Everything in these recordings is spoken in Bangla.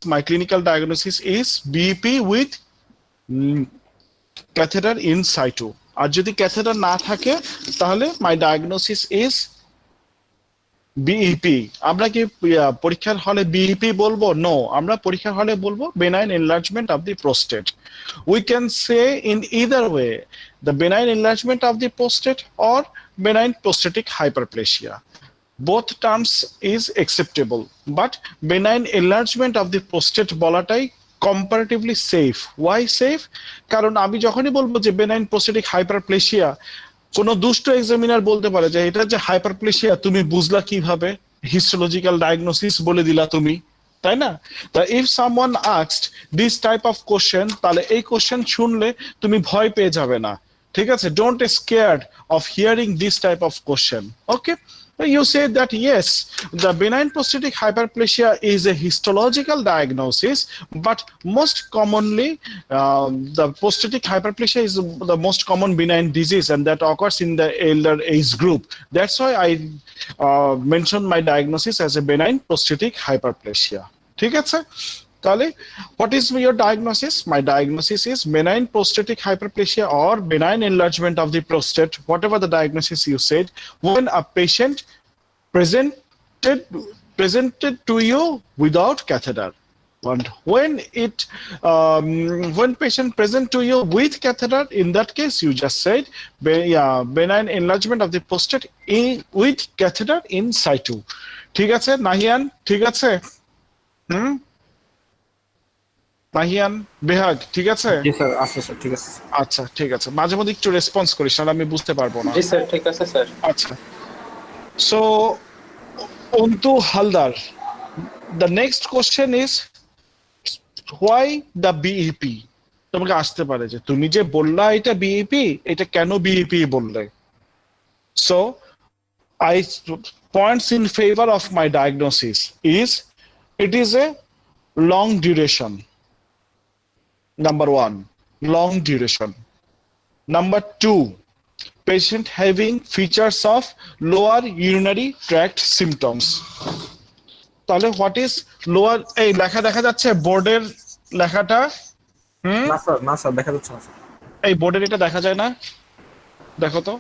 my clinical diagnosis is BEP with catheter in situ. আর যদি ক্যাথেটার না থাকে তাহলে my diagnosis is বিইপি। আমরা কি পরীক্ষার হলে বিইপি বলবো? নো, আমরা পরীক্ষার হলে বলবো benign enlargement of the prostate. We can say in either way, the benign enlargement of the prostate or benign prostatic hyperplasia. Both terms is acceptable, but benign enlargement of the prostate বলাটাই comparatively safe. Why safe? কারণ আমি যখনই বলবো যে benign prostatic hyperplasia, কোন দুষ্ট এক্সামিনার বলতে পারে যে এটা যে হাইপারপ্লেসিয়া তুমি বুঝলা কিভাবে, হিস্টোলজিক্যাল ডায়াগনোসিস বলে দিলা তুমি, তাই না? তা if someone asked this type of question, তাহলে এই কোশ্চেন শুনলে তুমি ভয় পেয়ে যাবে না, ঠিক আছে? Don't scared of hearing this type of question, okay? You say that yes, the benign prostatic hyperplasia is a histological diagnosis, but most commonly the prostatic hyperplasia is the most common benign disease, and that occurs in the elder age group. That's why I mentioned my diagnosis as a benign prostatic hyperplasia. ঠিক আছে? তাহলে what is your diagnosis? My diagnosis is benign prostatic hyperplasia or benign enlargement of the prostate, whatever the diagnosis you said, when a patient presented to you without catheter. And when patient present to you with catheter, in that case you just said benign enlargement of the prostate with catheter in situ. ঠিক আছে নাহিয়ান? ঠিক আছে? নাহিয়ান, বেহাগ, ঠিক আছে? জি স্যার, আছে স্যার, ঠিক আছে। আচ্ছা ঠিক আছে, মাঝে মধ্যে একটু রেসপন্স করিস না, আমি বুঝতে পারবো না। জি স্যার, ঠিক আছে স্যার। আচ্ছা, so Antu Haldar, the next question is why the BEP? তোমাকে আসতে পারে যে তুমি যে বললা এটা বিইপি, এটা কেন বিইপি বললে? So I points in favor of my diagnosis is it is a long duration. Number one, long duration. Number two, patient having features of lower urinary tract symptoms. তাহলে what is lower? এই লেখা দেখা যাচ্ছে বোর্ডের লেখাটা? না স্যার, না স্যার, দেখা যাচ্ছে না স্যার। এই বোর্ডের এটা দেখা যায় না, দেখো তো।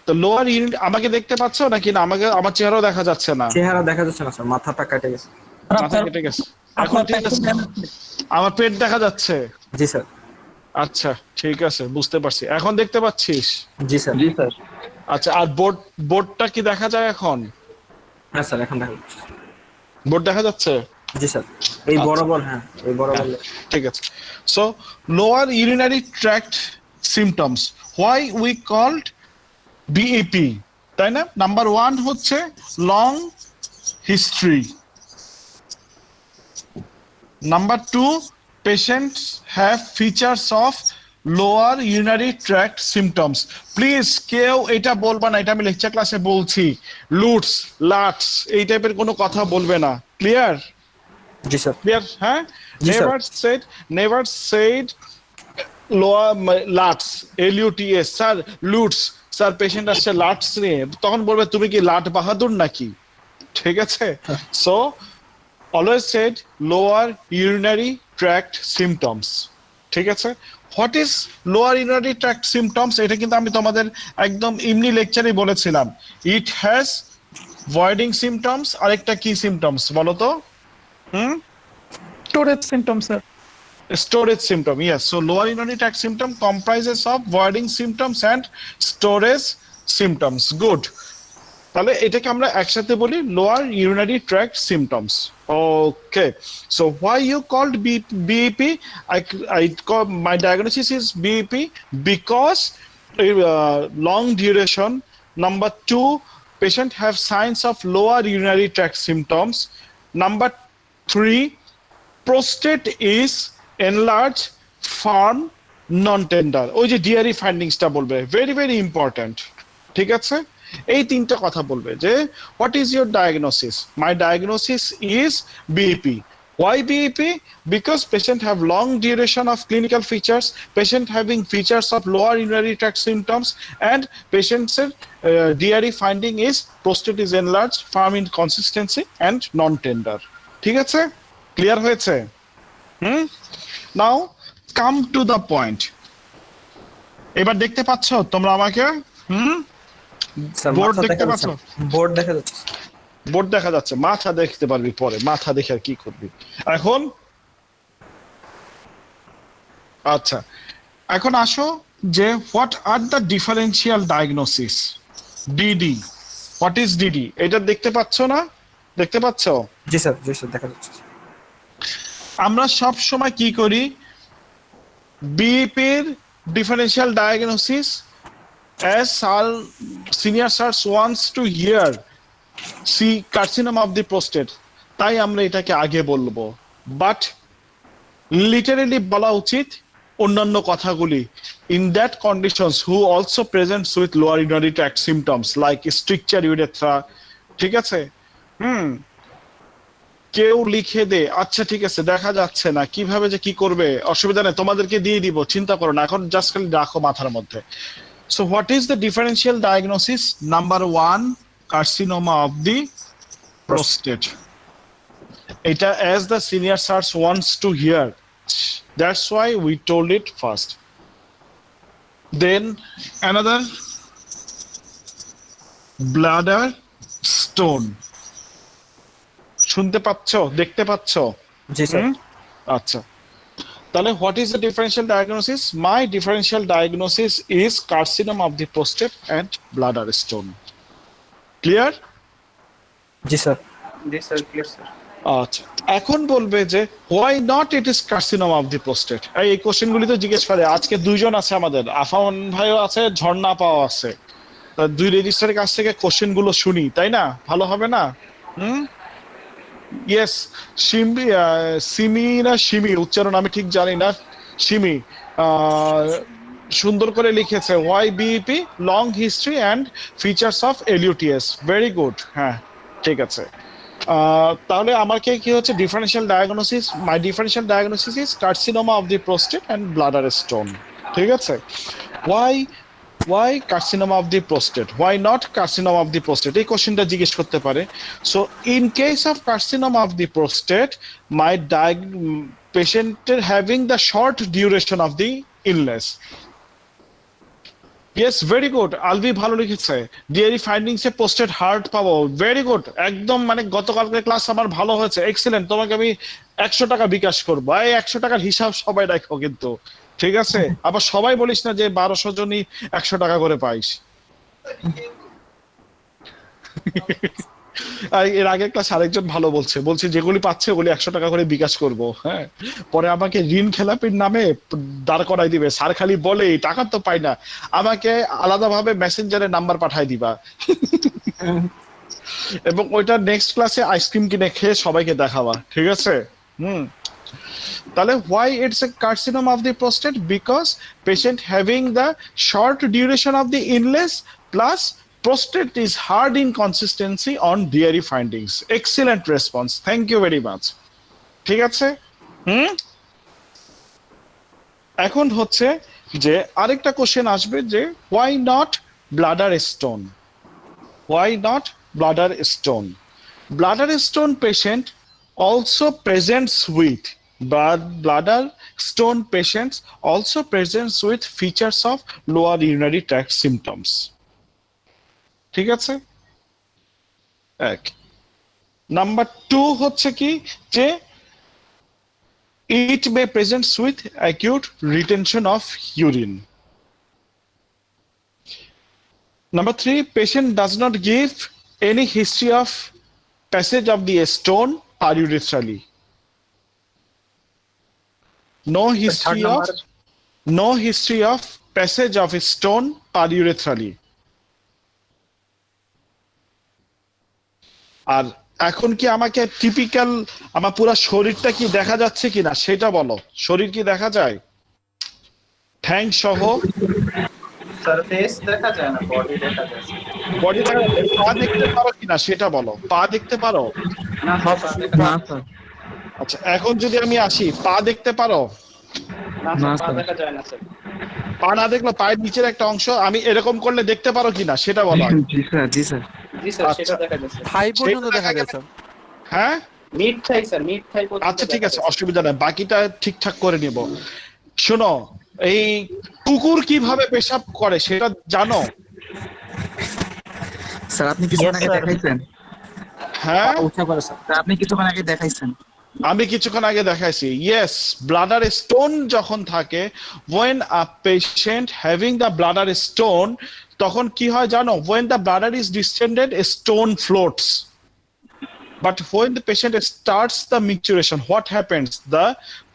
তো লোয়ার ইউনিট আমাকে দেখতে পাচ্ছ নাকি না? আমাকে আমার চেহারাও দেখা যাচ্ছে না। চেহারা দেখা যাচ্ছে না স্যার, মাথাটা কেটে গেছে। মাথা কেটে গেছে। এখন ঠিক আছে, আমার পেট দেখা যাচ্ছে। জি স্যার। আচ্ছা ঠিক আছে, বুঝতে পারছি। এখন দেখতে পাচ্ছিস? জি স্যার। জি স্যার। আচ্ছা, আর বোর্ডটা কি দেখা যায় এখন? হ্যাঁ স্যার, এখন দেখা যাচ্ছে। বোর্ড দেখা যাচ্ছে? জি স্যার, এই বরাবর। হ্যাঁ, এই বরাবর। ঠিক আছে। So lower urinary tract symptoms, why we called BEP, তাই না? নাম্বার ওয়ান হচ্ছে long history. Number two, patients have features of lower urinary tract symptoms. Please কেউ এটা বলবা না, এটা আমি লেকচার ক্লাসে বলছি, লুটস লাটস এই টাইপের কোনো কথা বলবে না। ক্লিয়ার? জি স্যার। ক্লিয়ার? হ্যাঁ, never said lower LUTS, LUTS। Sir LUTS, sir patient আসছে লাটস নিয়ে, তখন বলবে তুমি কি লাট বাহাদুর নাকি? ঠিক আছে? So always said lower urinary tract symptoms. ঠিক আছে? What is lower urinary tract symptoms? এটা কিন্তু আমি তোমাদের একদম এমনি লেকচারে বলেছিলাম। It has voiding symptoms, আরেকটা কি symptoms বলো তো? Storage symptoms, sir. Storage symptom, yes. So lower urinary tract symptom comprises of voiding symptoms and storage symptoms. Good. তাহলে এটাকে আমরা একসাথে বলি lower urinary tract symptoms. Okay, so why you called BEP? My diagnosis is BEP because long duration. Number two, patient have signs of lower urinary tract symptoms. Number three, prostate is enlarged, firm, non-tender. ওই যে ডিআরই ফাইন্ডিংসটা বলবে, ভেরি ভেরি ইম্পর্টেন্ট। ঠিক আছে? এই তিনটা কথা বলবে যে what is your diagnosis? My diagnosis is BEP. Why BEP? Because patient have long duration of clinical features, patient having features of lower urinary tract symptoms, and patient's DRE finding is prostate is enlarged, firm in consistency, and non-tender. ঠিক আছে? ক্লিয়ার হয়েছে? নাও কাম টু দ্য পয়েন্ট। এবার দেখতে পাচ্ছ তোমরা আমাকে? স্যার বোর্ড মাথা দেখতে দেখা পাচ্ছ? যাচ্ছে, বোর্ড দেখা যাচ্ছে। বোর্ড দেখা যাচ্ছে, মাথা দেখতে পারবি পরে, মাথা দেখে আর কি করবি এখন। আচ্ছা, এখন আসো যে what are the differential diagnosis, DD. What is DD? এটা দেখতে পাচ্ছ না? দেখতে পাচ্ছ? জি স্যার, জি স্যার দেখা যাচ্ছে। আমরা সব সময় কি করি? বিপির differential diagnosis, as our senior search wants to hear see carcinoma of the prostate, তাই আমরা এটাকে আগে বলবো। বাট লিটারেলি বলা উচিত অন্যান্য কথাগুলি। In that conditions who also presents with lower urinary tract symptoms like stricture urethra. ঠিক আছে? কেউ লিখে দে, আচ্ছা ঠিক আছে দেখা যাচ্ছে না, কিভাবে যে কি করবে, অসুবিধা নেই, তোমাদেরকে দিয়ে দিব, চিন্তা করো না, এখন জাস্ট খালি রাখো মাথার মধ্যে। So what is the differential diagnosis? Number 1, carcinoma of the prostate. Eta as the senior search wants to hear. That's why we told it first. Then another, bladder stone. শুনতে পাচ্ছ? দেখতে পাচ্ছ? জি স্যার। আচ্ছা, তাহলে what is the differential diagnosis? My differential diagnosis is carcinoma of the prostate and bladder stone. Clear? জি স্যার। জি স্যার, ক্লিয়ার স্যার। আচ্ছা, এখন বলবে যে why not it is carcinoma of the prostate. এই কোশ্চেনগুলি তো জিজ্ঞেস করে। আজকে দুইজন আছে আমাদের, আফান ভাইও আছে, ঝর্ণা পাও আছে। দুই রেজিস্ট্রারের কাছ থেকে কোশ্চেনগুলো শুনি, তাই না? ভালো হবে না? ইয়েস, সিমি, সিমি না সিমি, উচ্চারণ আমি ঠিক জানি না। সিমি সুন্দর করে লিখেছে why BEP long history and features of LUTS. Very good. হ্যাঁ ঠিক আছে। তাহলে আমাকে কি হচ্ছে differential diagnosis? My differential diagnosis is carcinoma of the prostate and bladder stone. ঠিক আছে? Why carcinoma of the prostate, why not carcinoma of the prostate, এই কোশ্চেনটা জিজ্ঞেস করতে পারে। So in case of carcinoma of the prostate, my পেশেন্টের having the short duration of the illness. Yes, very good. Alvi ভালো লিখেছে। DRE findings a posted heart পাবো। ভেরি গুড, একদম মানে গতকালকের ক্লাস আমার ভালো হয়েছে, এক্সিলেন্ট। তোমাকে আমি 100 টাকা বিকাশ করবো। এই 100 টাকার হিসাব সবাই রাখো কিন্তু, ঠিক আছে? আবার সবাই বলিস না যে 1200 জনই 100 টাকা করে পাইস। আর এর আগের ক্লাস আরেকজন ভালো বলছে যেগুলি পাচ্ছে ওগুলি 100 টাকা করে বিকাশ করব। হ্যাঁ, পরে আমাকে ঋণ খেলাপির নামে দাঁড় করাই দিবে। স্যার খালি বলে টাকা তো পাই না, আমাকে আলাদাভাবে মেসেঞ্জারে নাম্বার পাঠাই দিবা। এবং ওইটা নেক্সট ক্লাসে আইসক্রিম কিনে খেয়ে সবাইকে দেখাবা, ঠিক আছে? তাহলে why it's a carcinoma of the prostate? Because patient having the short duration of the illness plus prostate is hard in consistency on dairy findings. Excellent response, thank you very much. ঠিক আছে? এখন হচ্ছে যে আরেকটা কোশ্চেন আসবে যে why not bladder stone? Why not bladder stone? Bladder stone patient also presents with, but bladder stone patients also presents with features of lower urinary tract symptoms. ঠিক আছে? এক নাম্বার 2 হচ্ছে কি যে it may presents with acute retention of urine. Number 3, patient does not give any history of passage of the stone pururethraly. No history of passage of a stone pururethraly. আর এখন কি আমাকে টিপিক্যাল আমার পুরো শরীরটা কি দেখা যাচ্ছে কিনা সেটা বলো। শরীর কি দেখা যায়? ঠ্যাং সহ সারফেস দেখা যায় না, বডি দেখা যায়। বডি দেখা যায়, পা দেখতে পারো কিনা সেটা বলো। পা দেখতে পারো? না স্যার, আচ্ছা, এখন যদি আমি আসি, পা দেখতে পারো? না স্যার, দেখা যায় না স্যার। পা না দেখলে পায়ের নিচের একটা অংশ আমি এরকম করলে দেখতে পারো কিনা সেটা বলো। জি স্যার, জি স্যার। জি স্যার, আচ্ছা। সেটা দেখা যাচ্ছে। 5 পর্যন্ত দেখা যায় স্যার। হ্যাঁ, মিথ্যাই স্যার, মিথ্যাই পর্যন্ত আচ্ছা ঠিক দেখা আছে, গেছে। অসুবিধা নাই, বাকিটা ঠিকঠাক করে নিব। শোনো, এই কুকুর কিভাবে পেশাব করে সেটা জানো? স্যার আপনি কিছুক্ষণ Yes, আগে sir. দেখাইছেন। হ্যাঁ, উঠা করে স্যার। স্যার আপনি কিছুক্ষণ আগে দেখাইছেন। আমি কিছুক্ষণ আগে দেখাইছি। ইয়েস, ব্লাডার স্টোন যখন থাকে, when a patient having the bladder stone, তখন কি হয় জানো? when the bladder is distended, a stone floats. But when the patient starts the micturition, what happens? The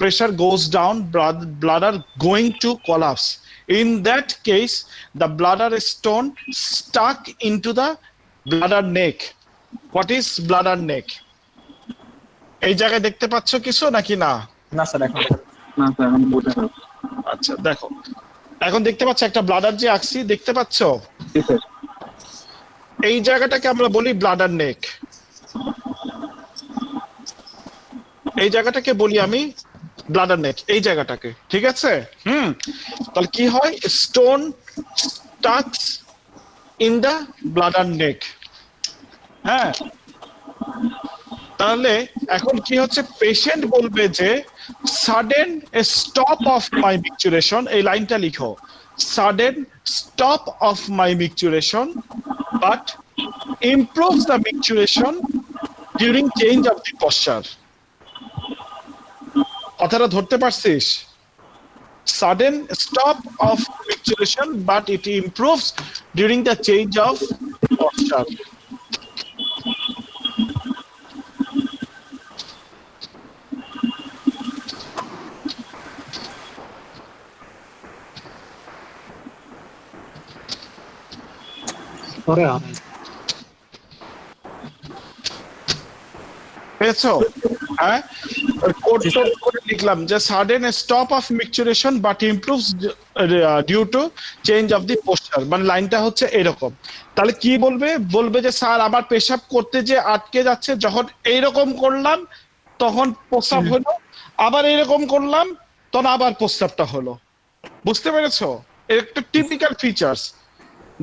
pressure goes down, bladder going to collapse. In that case, the bladder stone stuck into the bladder neck. What is bladder neck? এই জায়গায় দেখতে পাচ্ছ কিছু নাকি না? না স্যার এখন না স্যার আমি বুঝতে পারছি। আচ্ছা দেখো, এখন দেখতে পাচ্ছ একটা ব্লাডার যে আঁকছি, দেখতে পাচ্ছ? জি স্যার। এই জায়গাটাকে আমরা বলি ব্লাডার নেক। এই জায়গাটাকে বলি আমি ব্লাডার নেক, এই জায়গাটাকে, ঠিক আছে? তাহলে কি হয়? Stone stucks in the bladder neck. হ্যাঁ, তাহলে এখন কি হচ্ছে? পেশেন্ট বলবে যে sudden stop of my micturition, এই লাইনটা লিখো, sudden stop of my micturition but improves the micturition during change of the posture. কথাটা ধরতে পারছিস? Sudden stop of micturition but it improves during the change of posture. পেয়েছো? হ্যাঁ, কোড করে লিখলাম যে sudden stop of micturition but improves due to change of the posture, মানে লাইনটা হচ্ছে এরকম। তাহলে কি বলবে? বলবে যে স্যার আমার পেশাব করতে যে আটকে যাচ্ছে, যখন এইরকম করলাম তখন প্রস্রাব হলো, আবার এইরকম করলাম তখন আবার প্রস্রাবটা হলো। বুঝতে পেরেছো? এর একটা টিপিক্যাল ফিচার্স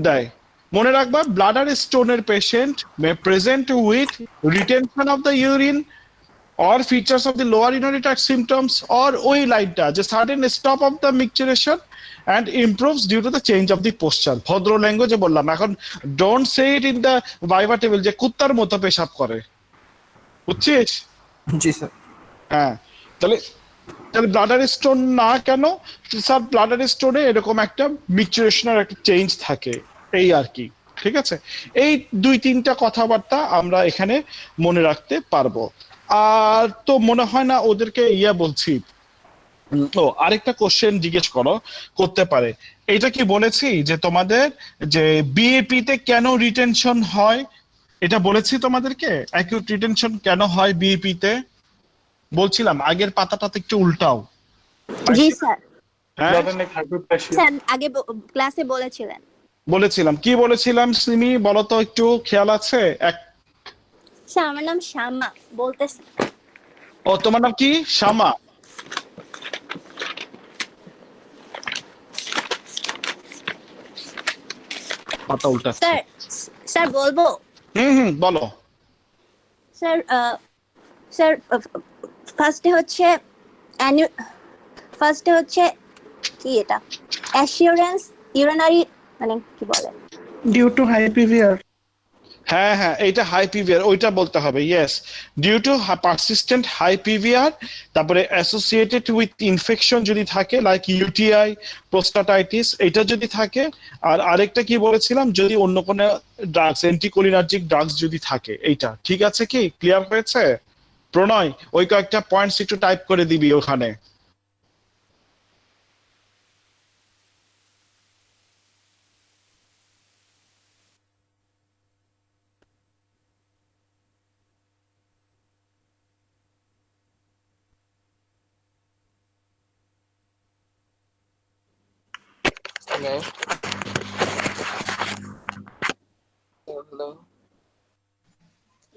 দেয়। মনে রাখবা, ব্লাডার স্টোনের patient May present with retention of the urine or features of the lower urinary tract symptoms, or ওই লাইনটা যে sudden stop of the micturition and improves due to the change of the posture। ভদ্র ল্যাঙ্গুয়েজে বললাম। এখন don't say it in the viva table যে কুত্তার মতো পেশাব করে, বুঝছিস? জি স্যার। হ্যাঁ, তাহলে তাহলে ব্লাডার স্টোন না কেন? স্যার ব্লাডার স্টোনে এরকম একটা মিকচুরেশনের একটা চেঞ্জ থাকে, এই আর কি। ঠিক আছে, এই দুই তিনটা কথাবার্তা আমরা এখানে মনে রাখতে পারবো। আর তো মনে হয় না ওদেরকে বলছি। ও আরেকটা কোশ্চেন জিজ্ঞেস করতে পারে, এটা কি বলেছি যে তোমাদের যে বিএপি তে কেন রিটেনশন হয়? এটা বলেছি তোমাদেরকে, অ্যাকিউট রিটেনশন কেন হয় বিএপি তে? বলছিলাম আগের পাতাটাতে একটু উল্টাও। জি স্যার, হ্যাঁ স্যার আগে ক্লাসে বলেছিলেন। বলেছিলাম। কি বলেছিলাম সিমি বলো তো, একটু খেয়াল আছে? স্যার আমার নাম শ্যামা বলতেছি। ও তোমার নাম কি? শ্যামা। পাতা উল্টাচ্ছে। স্যার স্যার বলবো? বলো। স্যার স্যার ফার্স্টে হচ্ছে কি এটা অ্যাসিওরেন্স ইউরিনারি, মানে কি বলে? Due to high PVR. হ্যাঁ হ্যাঁ, এইটা হাই পিভিআর, ওইটা বলতে হবে। Yes, due to persistent high PVR, তারপরে অ্যাসোসিয়েটেড উইথ ইনফেকশন যদি থাকে লাইক ইউটিআই, প্রোস্টাটাইটিস, এটা যদি থাকে। আর আরেকটা কি বলেছিলাম, যদি অন্য কোনো ড্রাগস, অ্যান্টিকোলিনার্জিক ড্রাগস যদি থাকে। এইটা ঠিক আছে? কি ক্লিয়ার হয়েছে প্রণয়? ওই কয়েকটা পয়েন্টস একটু টাইপ করে দিবি ওখানে।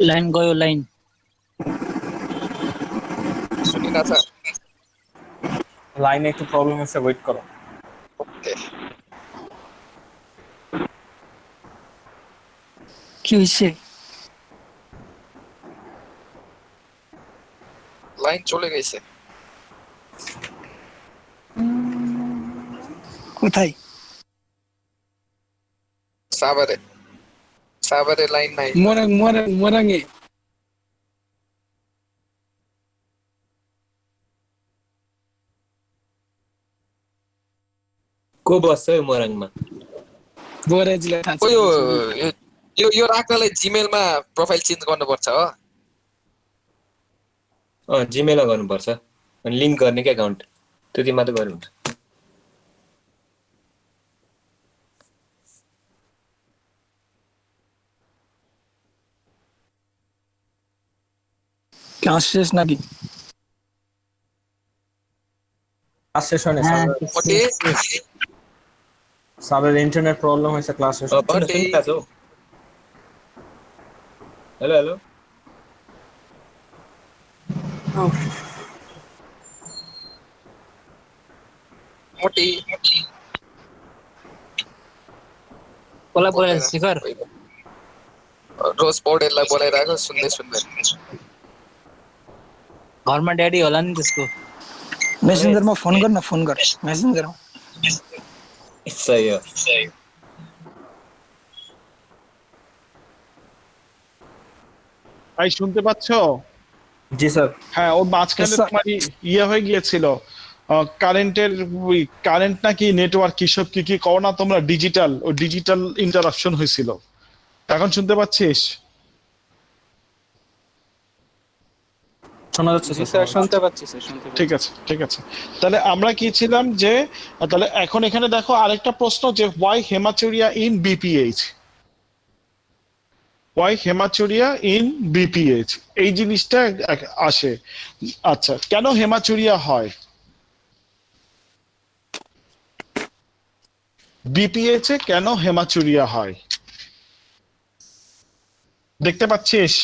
লাইন গયો লাইন লাইনে একটু প্রবলেম আছে, ওয়েট করো। কি হইছে? লাইন চলে গেছে। কোথায়? সাভারে লাইন নাই। মোরাঙ্গে। को बस्छ है मोरङमा? बोरेजले थाहा छ। यो राख्नलाई जिमेलमा प्रोफाइल चेन्ज गर्नुपर्छ हो? जिमेलमा गर्नुपर्छ अनि लिङ्क गर्ने के अकाउन्ट त्यति मात्र गर्नु हुन्छ। ক্লাস শেষ নাকি? ক্লাস শেষ হয় না, সাবের ইন্টারনেট প্রবলেম হয়েছে, ক্লাস শেষ হয়। हेलो हेलो मोटी कसलाई बोलाएर शिखर रोज पौडेललाई बोलाइरहेको सुन्दै घरमा ड्याडी होला नि त्यसको। मेसेन्जरमा फोन गर्न, फोन गर मेसेन्जरमा। सही हो। ভাই শুনতে পাচ্ছো? জি স্যার। হ্যাঁ, ওর মাঝখানে তোমার ইয়ে হয়ে গিয়েছিল কারেন্টের, কারেন্ট নাকি নেটওয়ার্ক কিসব কি করো না তোমরা, ডিজিটাল ইন্টারাপশন হয়েছিল। এখন শুনতে পাচ্ছিস? শোনা যাচ্ছে স্যার, শুনতে পাচ্ছি স্যার, শুনতে পাচ্ছি। ঠিক আছে। তাহলে আমরা কি ছিলাম যে, তাহলে এখন এখানে দেখো আরেকটা প্রশ্ন যে why haematuria in BPH, why haematuria in BPH, এই জিনিসটা আসে। আচ্ছা, কেন হেমাচুরিয়া হয় বিপিএইচ এ, কেন হেমাচুরিয়া হয়? দেখতে পাচ্ছিস?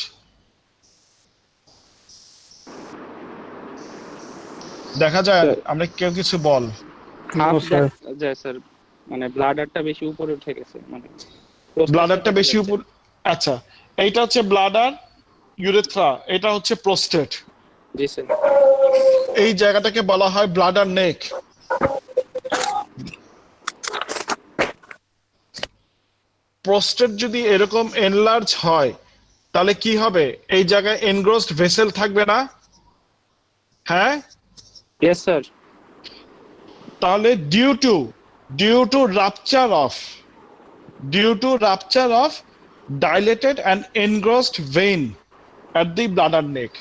দেখা যায়? আমরা কেউ কিছু বল। যায় স্যার, মানে ব্লাডারটা বেশি উপরে উঠে গেছে, মানে ব্লাডারটা বেশি উপর। আচ্ছা, এইটা হচ্ছে ব্লাডার, ইউরেথ্রা, এটা হচ্ছে প্রোস্টেট। জি স্যার। এই জায়গাটাকে বলা হয় ব্লাডার নেক। প্রোস্টেট যদি এরকম এনলার্জ হয় তাহলে কি হবে? এই জায়গায় এনগ্রোসড ভেসেল থাকবে না? হ্যাঁ, ইয়েস স্যার। তাহলে due to rupture of dilated and engrossed vein at the bladder neck.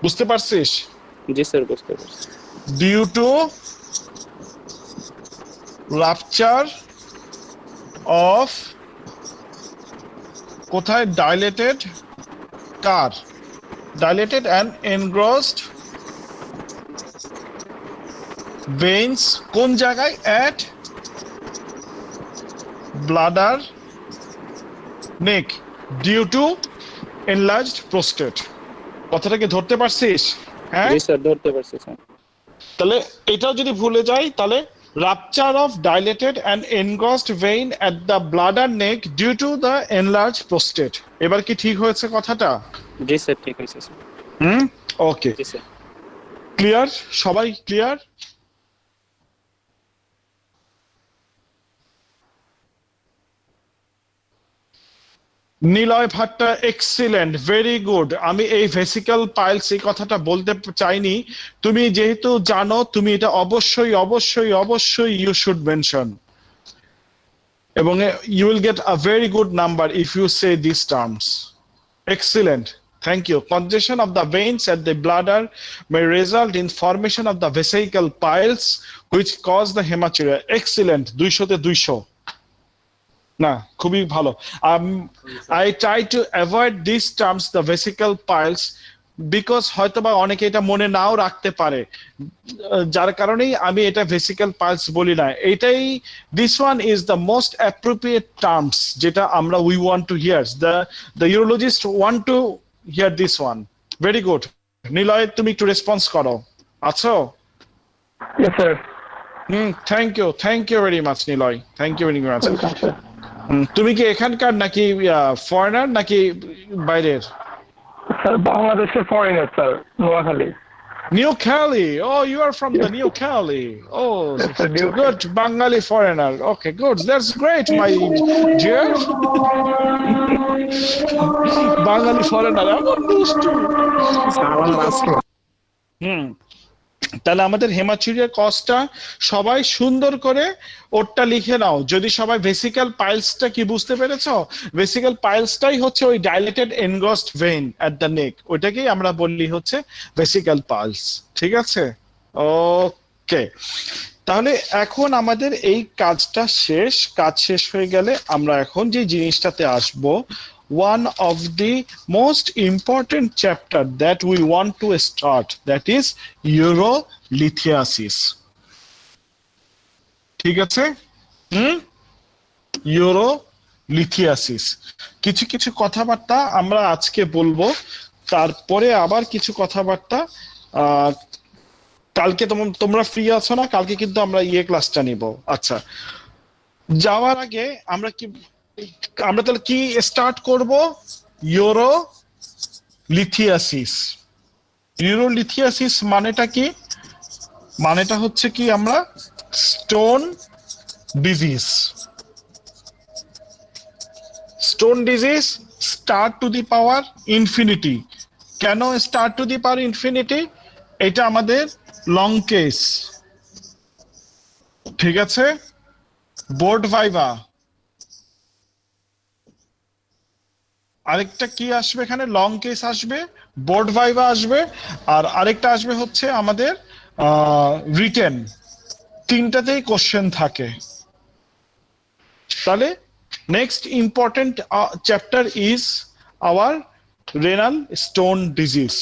বুঝতে পারছিস? জি স্যার, বুঝতে পারছি। Due to rupture of কোথায়? dilated and engrossed veins কোন জায়গায়? at bladder neck due to enlarged prostate। কথাটা কি ধরতে পারছিস? হ্যাঁ জি স্যার, ধরতে পারছি স্যার। তাহলে এটাও যদি ভুলে যাই তাহলে rupture of dilated and engrossed vein at the bladder neck due to the enlarged prostate। এবার কি ঠিক হয়েছে কথাটা? জি স্যার, ঠিক আছে স্যার। ওকে, জি স্যার। ক্লিয়ার? সবাই clear? Niloy Bhatta, excellent, very good. আমি এই ভেসিক্যাল পাইলস এই কথাটা বলতে চাইনি, তুমি যেহেতু জানো তুমি এটা অবশ্যই ইউ শুড মেনশন, এবং you will get a very good number if you say this terms. Excellent, thank you. Congestion of the veins at the bladder may result in formation of the vesical piles which cause the hematuria. Excellent, 200 তে 200। না, খুবই ভালো। I try to avoid these terms, the vesical piles, because হয়তোবা অনেকে এটা মনে নাও রাখতে পারে, যার কারণেই আমি এটা ভেসিক্যাল পাইলস বলি না। এটাই, this one is the most appropriate terms যেটা আমরা we want to hear, the urologist want to hear this one. Very good. Niloy, তুমি একটু রেসপন্স করো, আছো? Yes, sir. Thank you very much Niloy, thank you very much. তুমি কি এখানকার নাকি ফরেনার নাকি বাইরের? স্যার বাংলাদেশের foreigner sir Noakhali. New Cali. Oh, you are from the New Cali. Oh, Yes, sir, New good. Bengali foreigner. Okay, good. That's great, my dear. Bengali foreigner. I want those too. হুম, তাহলে আমাদের হেমাচুরিয়ার কজটা সবাই সুন্দর করে ওরটা লিখে নাও। যদি সবাই ভেসিক্যাল পাইলসটা কি বুঝতে পেরেছো? ভেসিক্যাল পাইলসটাই হচ্ছে ওই dilated engorged vein at the neck, ওইটাকেই আমরা বলি হচ্ছে ভেসিক্যাল পাইলস। ঠিক আছে, ওকে। তাহলে এখন আমাদের এই কাজটা শেষ। কাজ শেষ হয়ে গেলে আমরা এখন যে জিনিসটাতে আসব, one of the most important chapter that we want to start, that is urolithiasis. ঠিক আছে, urolithiasis। কিছু কিছু কথাবার্তা আমরা আজকে বলবো, তারপরে আবার কিছু কথাবার্তা কালকে। তোমরা ফ্রি আছো না? কালকে কিন্তু আমরা ক্লাসটা নিব। আচ্ছা, যাওয়ার আগে আমরা তাহলে কি স্টার্ট করব? ইউরোলিথিয়াসিস। ইউরোলিথিয়াসিস মানেটা কি? মানেটা হচ্ছে কি, আমরা stone disease. Stone disease star to the power infinity. কেন star to the power infinity? এটা আমাদের লং কেস। ঠিক আছে, বোর্ড ভাইভা। আরেকটা কি আসবে এখানে? লং কেস আসবে, বোর্ড ভাইভা আসবে, আর আরেকটা আসবে হচ্ছে আমাদের রিটেন। তিনটাতেই কোশ্চেন থাকে। তাহলে next important chapter is our renal stone disease,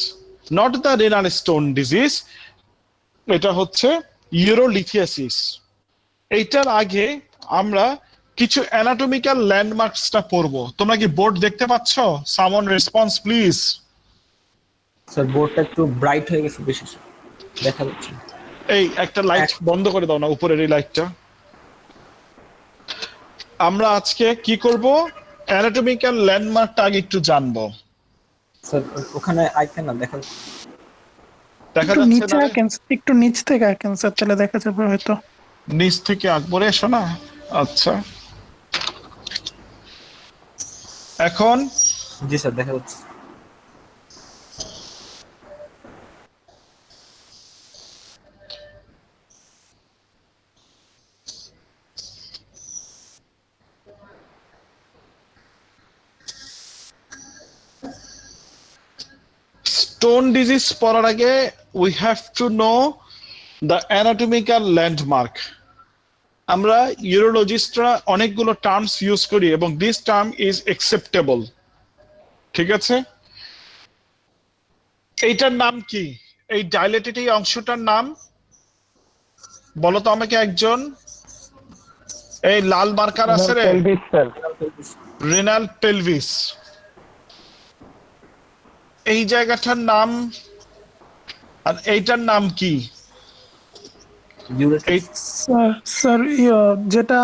not the renal stone disease, এটা হচ্ছে ইউরোলিথিয়াসিস। এইটার আগে আমরা কিছু অ্যানাটমিক্যাল ল্যান্ডমার্কসটা পড়বো। তোমরা কি বোর্ড দেখতে পাচ্ছ? সামন রেসপন্স প্লিজ। স্যার বোর্ডটা একটু ব্রাইট হয়ে গেছে বেশি, দেখা যাচ্ছে না। এই একটা লাইট বন্ধ করে দাও না, উপরের এই লাইটটা। আমরা আজকে কি করব? অ্যানাটমিক্যাল ল্যান্ডমার্কটা আগে একটু জানবো। স্যার ওখানে আইকন না দেখা দেখা একটু যাচ্ছে নিচে না? আঁকেন, একটু নিচ থেকে আঁকেন স্যার, তাহলে দেখা যাবে হয়তো। নিচ থেকে আকবরে এসো না। আচ্ছা, এখন জি স্যার দেখা যাচ্ছে। স্টোন ডিজিজ পড়ার আগে we have to know the anatomical landmark. আমরা ইউরোলজিস্টরা অনেকগুলো টার্মস ইউজ করি এবং দিস টার্ম ইজ অ্যাকসেপ্টেবল। ঠিক আছে, এইটার নাম কি? এই ডাইলেটেড এই অংশটার নাম বলো তো আমাকে একজন। এই লাল মার্কার আছে রে, পেলভিস স্যার। Renal pelvis. এই জায়গাটার নাম, আর এইটার নাম কি? স্যার যেটা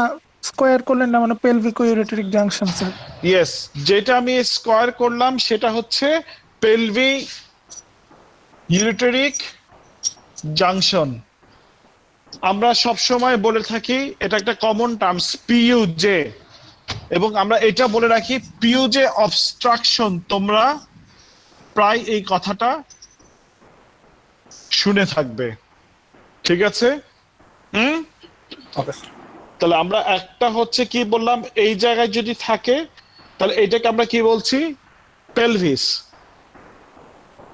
স্কোয়ার করলেন না, মানে পেলভিক ইউরেটরিক জাংশন স্যার। ইয়েস, যেটা আমি স্কয়ার করলাম সেটা হচ্ছে পেলভি ইউরেটরিক জাংশন। আমরা সব সময় বলে থাকি এটা একটা কমন টার্ম পিইউজে, এবং আমরা এটা বলে রাখি পিইউজে অবস্ট্রাকশন। তোমরা প্রায় এই কথাটা শুনে থাকবে। ঠিক আছে, তাহলে আমরা একটা হচ্ছে কি বললাম, এই জায়গায় যদি থাকে তাহলে এইটাকে আমরা কি বলছি? পেলভিস।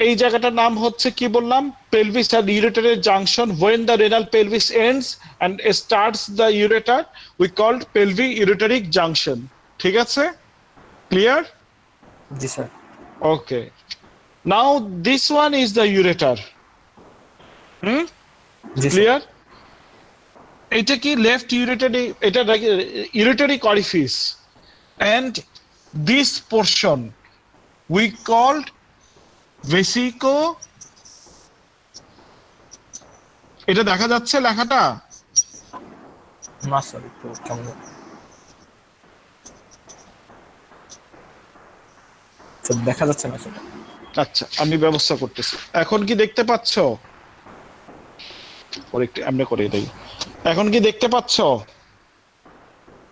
এই জায়গাটার নাম হচ্ছে কি বললাম? পেলভিস আর ইউরেটারের junction. when the renal pelvis ends and starts the ureter we called pelvic ureteric junction. ঠিক আছে, ক্লিয়ার? জি sir. Okay, now this one is the ureter. Clear? এটা কি লেফট ইউরেটারি, এটা ureteric orifice, and this portion we called vesico. এটা দেখা যাচ্ছে লেখাটা? না স্যার একটু কেমন স্যার দেখা যাচ্ছে না স্যার। আচ্ছা, আমি ব্যবস্থা করতেছি। এখন কি দেখতে পাচ্ছ? ওর একটু এমনি করে দেই। এখন কি দেখতে পাচ্ছ?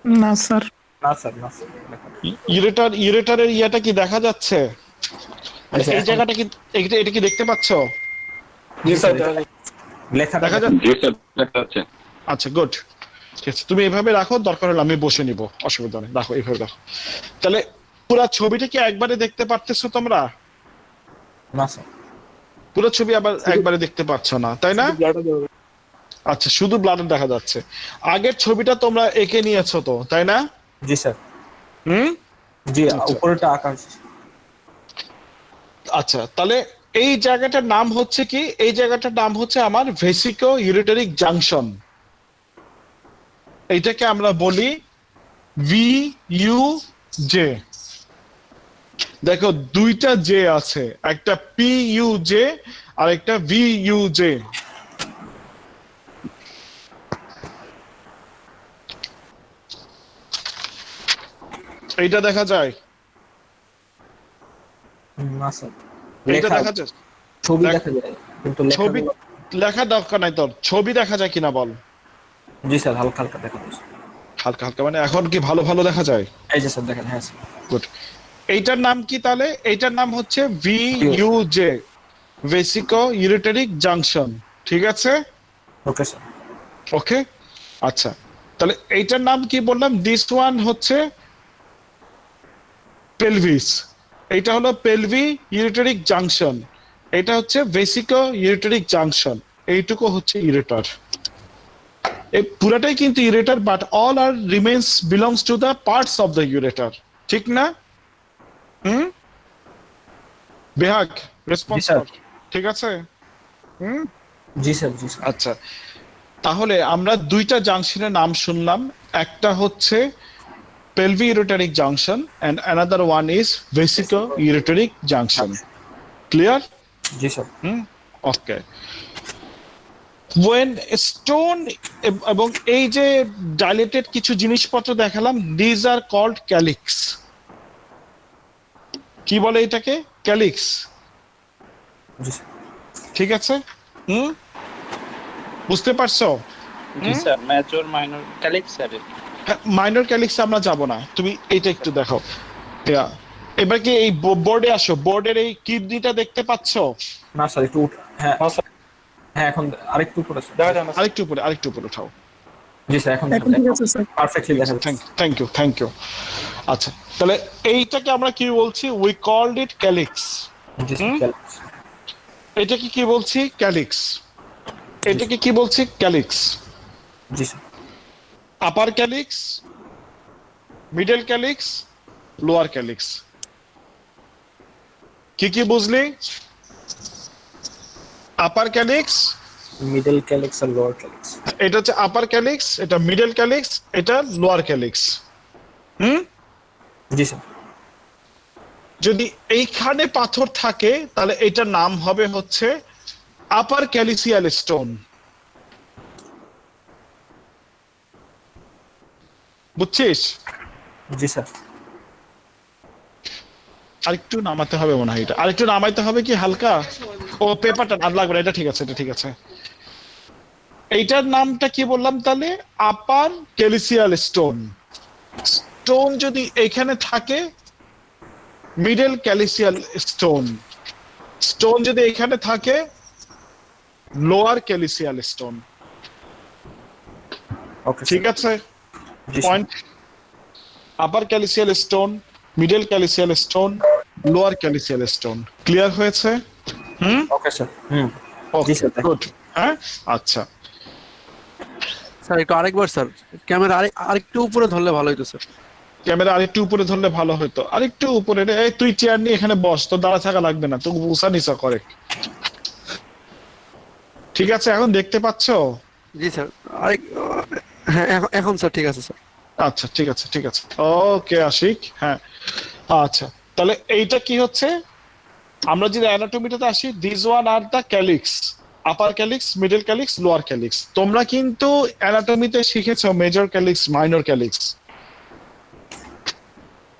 না স্যার। না স্যার, না স্যার। ইউরেটারের ইয়াটা কি দেখা যাচ্ছে? মানে আচ্ছা, এই এখন- জায়গাটা কি, এটা কি দেখতে পাচ্ছ? জি স্যার, লেখাটা দেখা যাচ্ছে? আচ্ছা, গুড। ঠিক আছে, তুমি এভাবে রাখো, দরকার হলে আমি বসে নিব, অসুবিধা নেই। রাখো, এইভাবে রাখো। তাহলে পুরো ছবিটা কি একবারে দেখতে পারতেছো তোমরা? না স্যার। পুরো ছবি আবার একবারে দেখতে পাচ্ছ না, তাই না? আচ্ছা, শুধু ব্লাডার দেখা যাচ্ছে। আগের ছবিটা তোমরা এঁকে নিয়েছো তো, তাই না? জি স্যার। হুম। জি, আচ্ছা। উপরেটা আকাশ। আচ্ছা, তাহলে এই জায়গাটার নাম হচ্ছে কি? এই জায়গাটার নাম হচ্ছে আমার ভেসিকো ইউরেটারিক জাংশন। এইটাকে আমরা বলি VUJ। দেখো, দুইটা জে আছে, একটা PUJ আর একটা VUJ। এইটা দেখা যায়? না স্যার। এইটা লেখা, দেখা যায়? ছবি দেখ- দেখা যায় কিন্তু ছবি লেখাগুলো- লেখা দরকার নাই তোর, ছবি দেখা যায় কিনা বল। জি স্যার, হালকা হালকা দেখা যাচ্ছে। হালকা হালকা মানে এখন কি ভালো ভালো দেখা যায়? এই যে স্যার দেখেন, হ্যাঁ স্যার। গুড। এইটার নাম কি তাহলে? এইটার নাম হচ্ছে VUJ, ভেসিকো ইউরেটারিক জাংশন। ঠিক আছে? ওকে স্যার। ওকে, আচ্ছা। তাহলে এইটার নাম কি বললাম? দিস ওয়ান হচ্ছে পেলভিস। এইটা হলো পেলভি ইউরেটারিক জাংশন, এটা হচ্ছে ভেসিকো ইউরেটারিক জাংশন। এইটুকু হচ্ছে ইউরেটার। এই পুরাটাই কিন্তু ureter, but all are remains belongs to the parts of the ureter. ঠিক না? হুম, বেহাগ রেসপন্স জি, স্যার। কর। ঠিক আছে? হুম, জি স্যার, জি স্যার। আচ্ছা। তাহলে আমরা দুইটা জাংশনের নাম শুনলাম, একটা হচ্ছে pelvic ureteric junction and another one is vesico-ureteric junction. Clear? G sir. Okay. When stone এবং এই যে dilated কিছু জিনিসপত্র দেখালাম, these are called calyx. কি বলে এটাকে? calyx. জি স্যার। ঠিক আছে? বুঝতে পারছো? জি sir, major minor calyx sir. Minor calyx আমরা যাব না, তুমি এইটা একটু দেখো। এবার কি এই বোর্ডে আসো, বোর্ডের এই কিডনিটা দেখতে পাচ্ছো? না স্যার, একটু হ্যাঁ হ্যাঁ, এখন আরেকটু উপরে স্যার। আরেকটু উপরে উঠাও। জি স্যার, এখন এখন ঠিক আছে স্যার। পারফেক্টলি দেখা যাচ্ছে। Thank you. আচ্ছা, তাহলে এইটাকে আমরা কি বলছি? We called it calyx. জি স্যার। এটাকে কি বলছি? ক্যালিক্স। এটাকে কি বলছি? ক্যালিক্স। জি sir. Upper calyx, middle calyx, lower calyx. কি বুঝলি? আপার ক্যালিক্স, মিডল ক্যালিক্স আর লোয়ার ক্যালিক্স। এটা হচ্ছে আপার ক্যালিক্স, এটা মিডল ক্যালিক্স, এটা লোয়ার ক্যালিক্স। জি স্যার। যদি এইখানে পাথর থাকে তাহলে এটার নাম হবে হচ্ছে আপার ক্যালিসিয়াল স্টোন। বুঝছিস? জি স্যার। আরেকটু নামাতে হবে মনে হয়, এটা আরেকটু নামাইতে হবে কি হালকা। ও পেপারটা আর লাগবে না, এটা ঠিক আছে, এটা ঠিক আছে। এইটার নামটা কি বললাম তাহলে? আপার ক্যালিসিয়াল স্টোন। স্টোন যদি এখানে থাকে, মিডল ক্যালিসিয়াল স্টোন। স্টোন যদি এখানে থাকে, লোয়ার ক্যালিসিয়াল স্টোন। ওকে ঠিক আছে? জি sir. Point. Upper calyceal stone, middle calyceal stone, lower calyceal stone. Clear হয়েছে? Okay sir. Okay, sir, thank you. Good. হ্যাঁ, আচ্ছা। স্যার একটু আরেকবার স্যার, ক্যামেরা আরেকটু উপরে ধরলে ভালো হতো স্যার। ক্যামেরা আরেকটু উপরে ধরলে ভালো হতো, আরেকটু উপরে। এই তুই চেয়ার নিয়ে এখানে বস, তোর দাঁড়া থাকা লাগবে না, তুই উষা নিচা করে। ঠিক আছে, এখন দেখতে পাচ্ছো? জি স্যার, হ্যাঁ এখন স্যার ঠিক আছে স্যার। আচ্ছা, ঠিক আছে। ওকে আশিক, হ্যাঁ। আচ্ছা, তাহলে এইটা কি হচ্ছে? আমরা যদি অ্যানাটমিটাতে আসি, this one are the calyx, upper calyx, middle calyx, lower calyx. তোমরা কিন্তু অ্যানাটমিতে শিখেছো মেজর ক্যালিক্স, মাইনর ক্যালিক্স,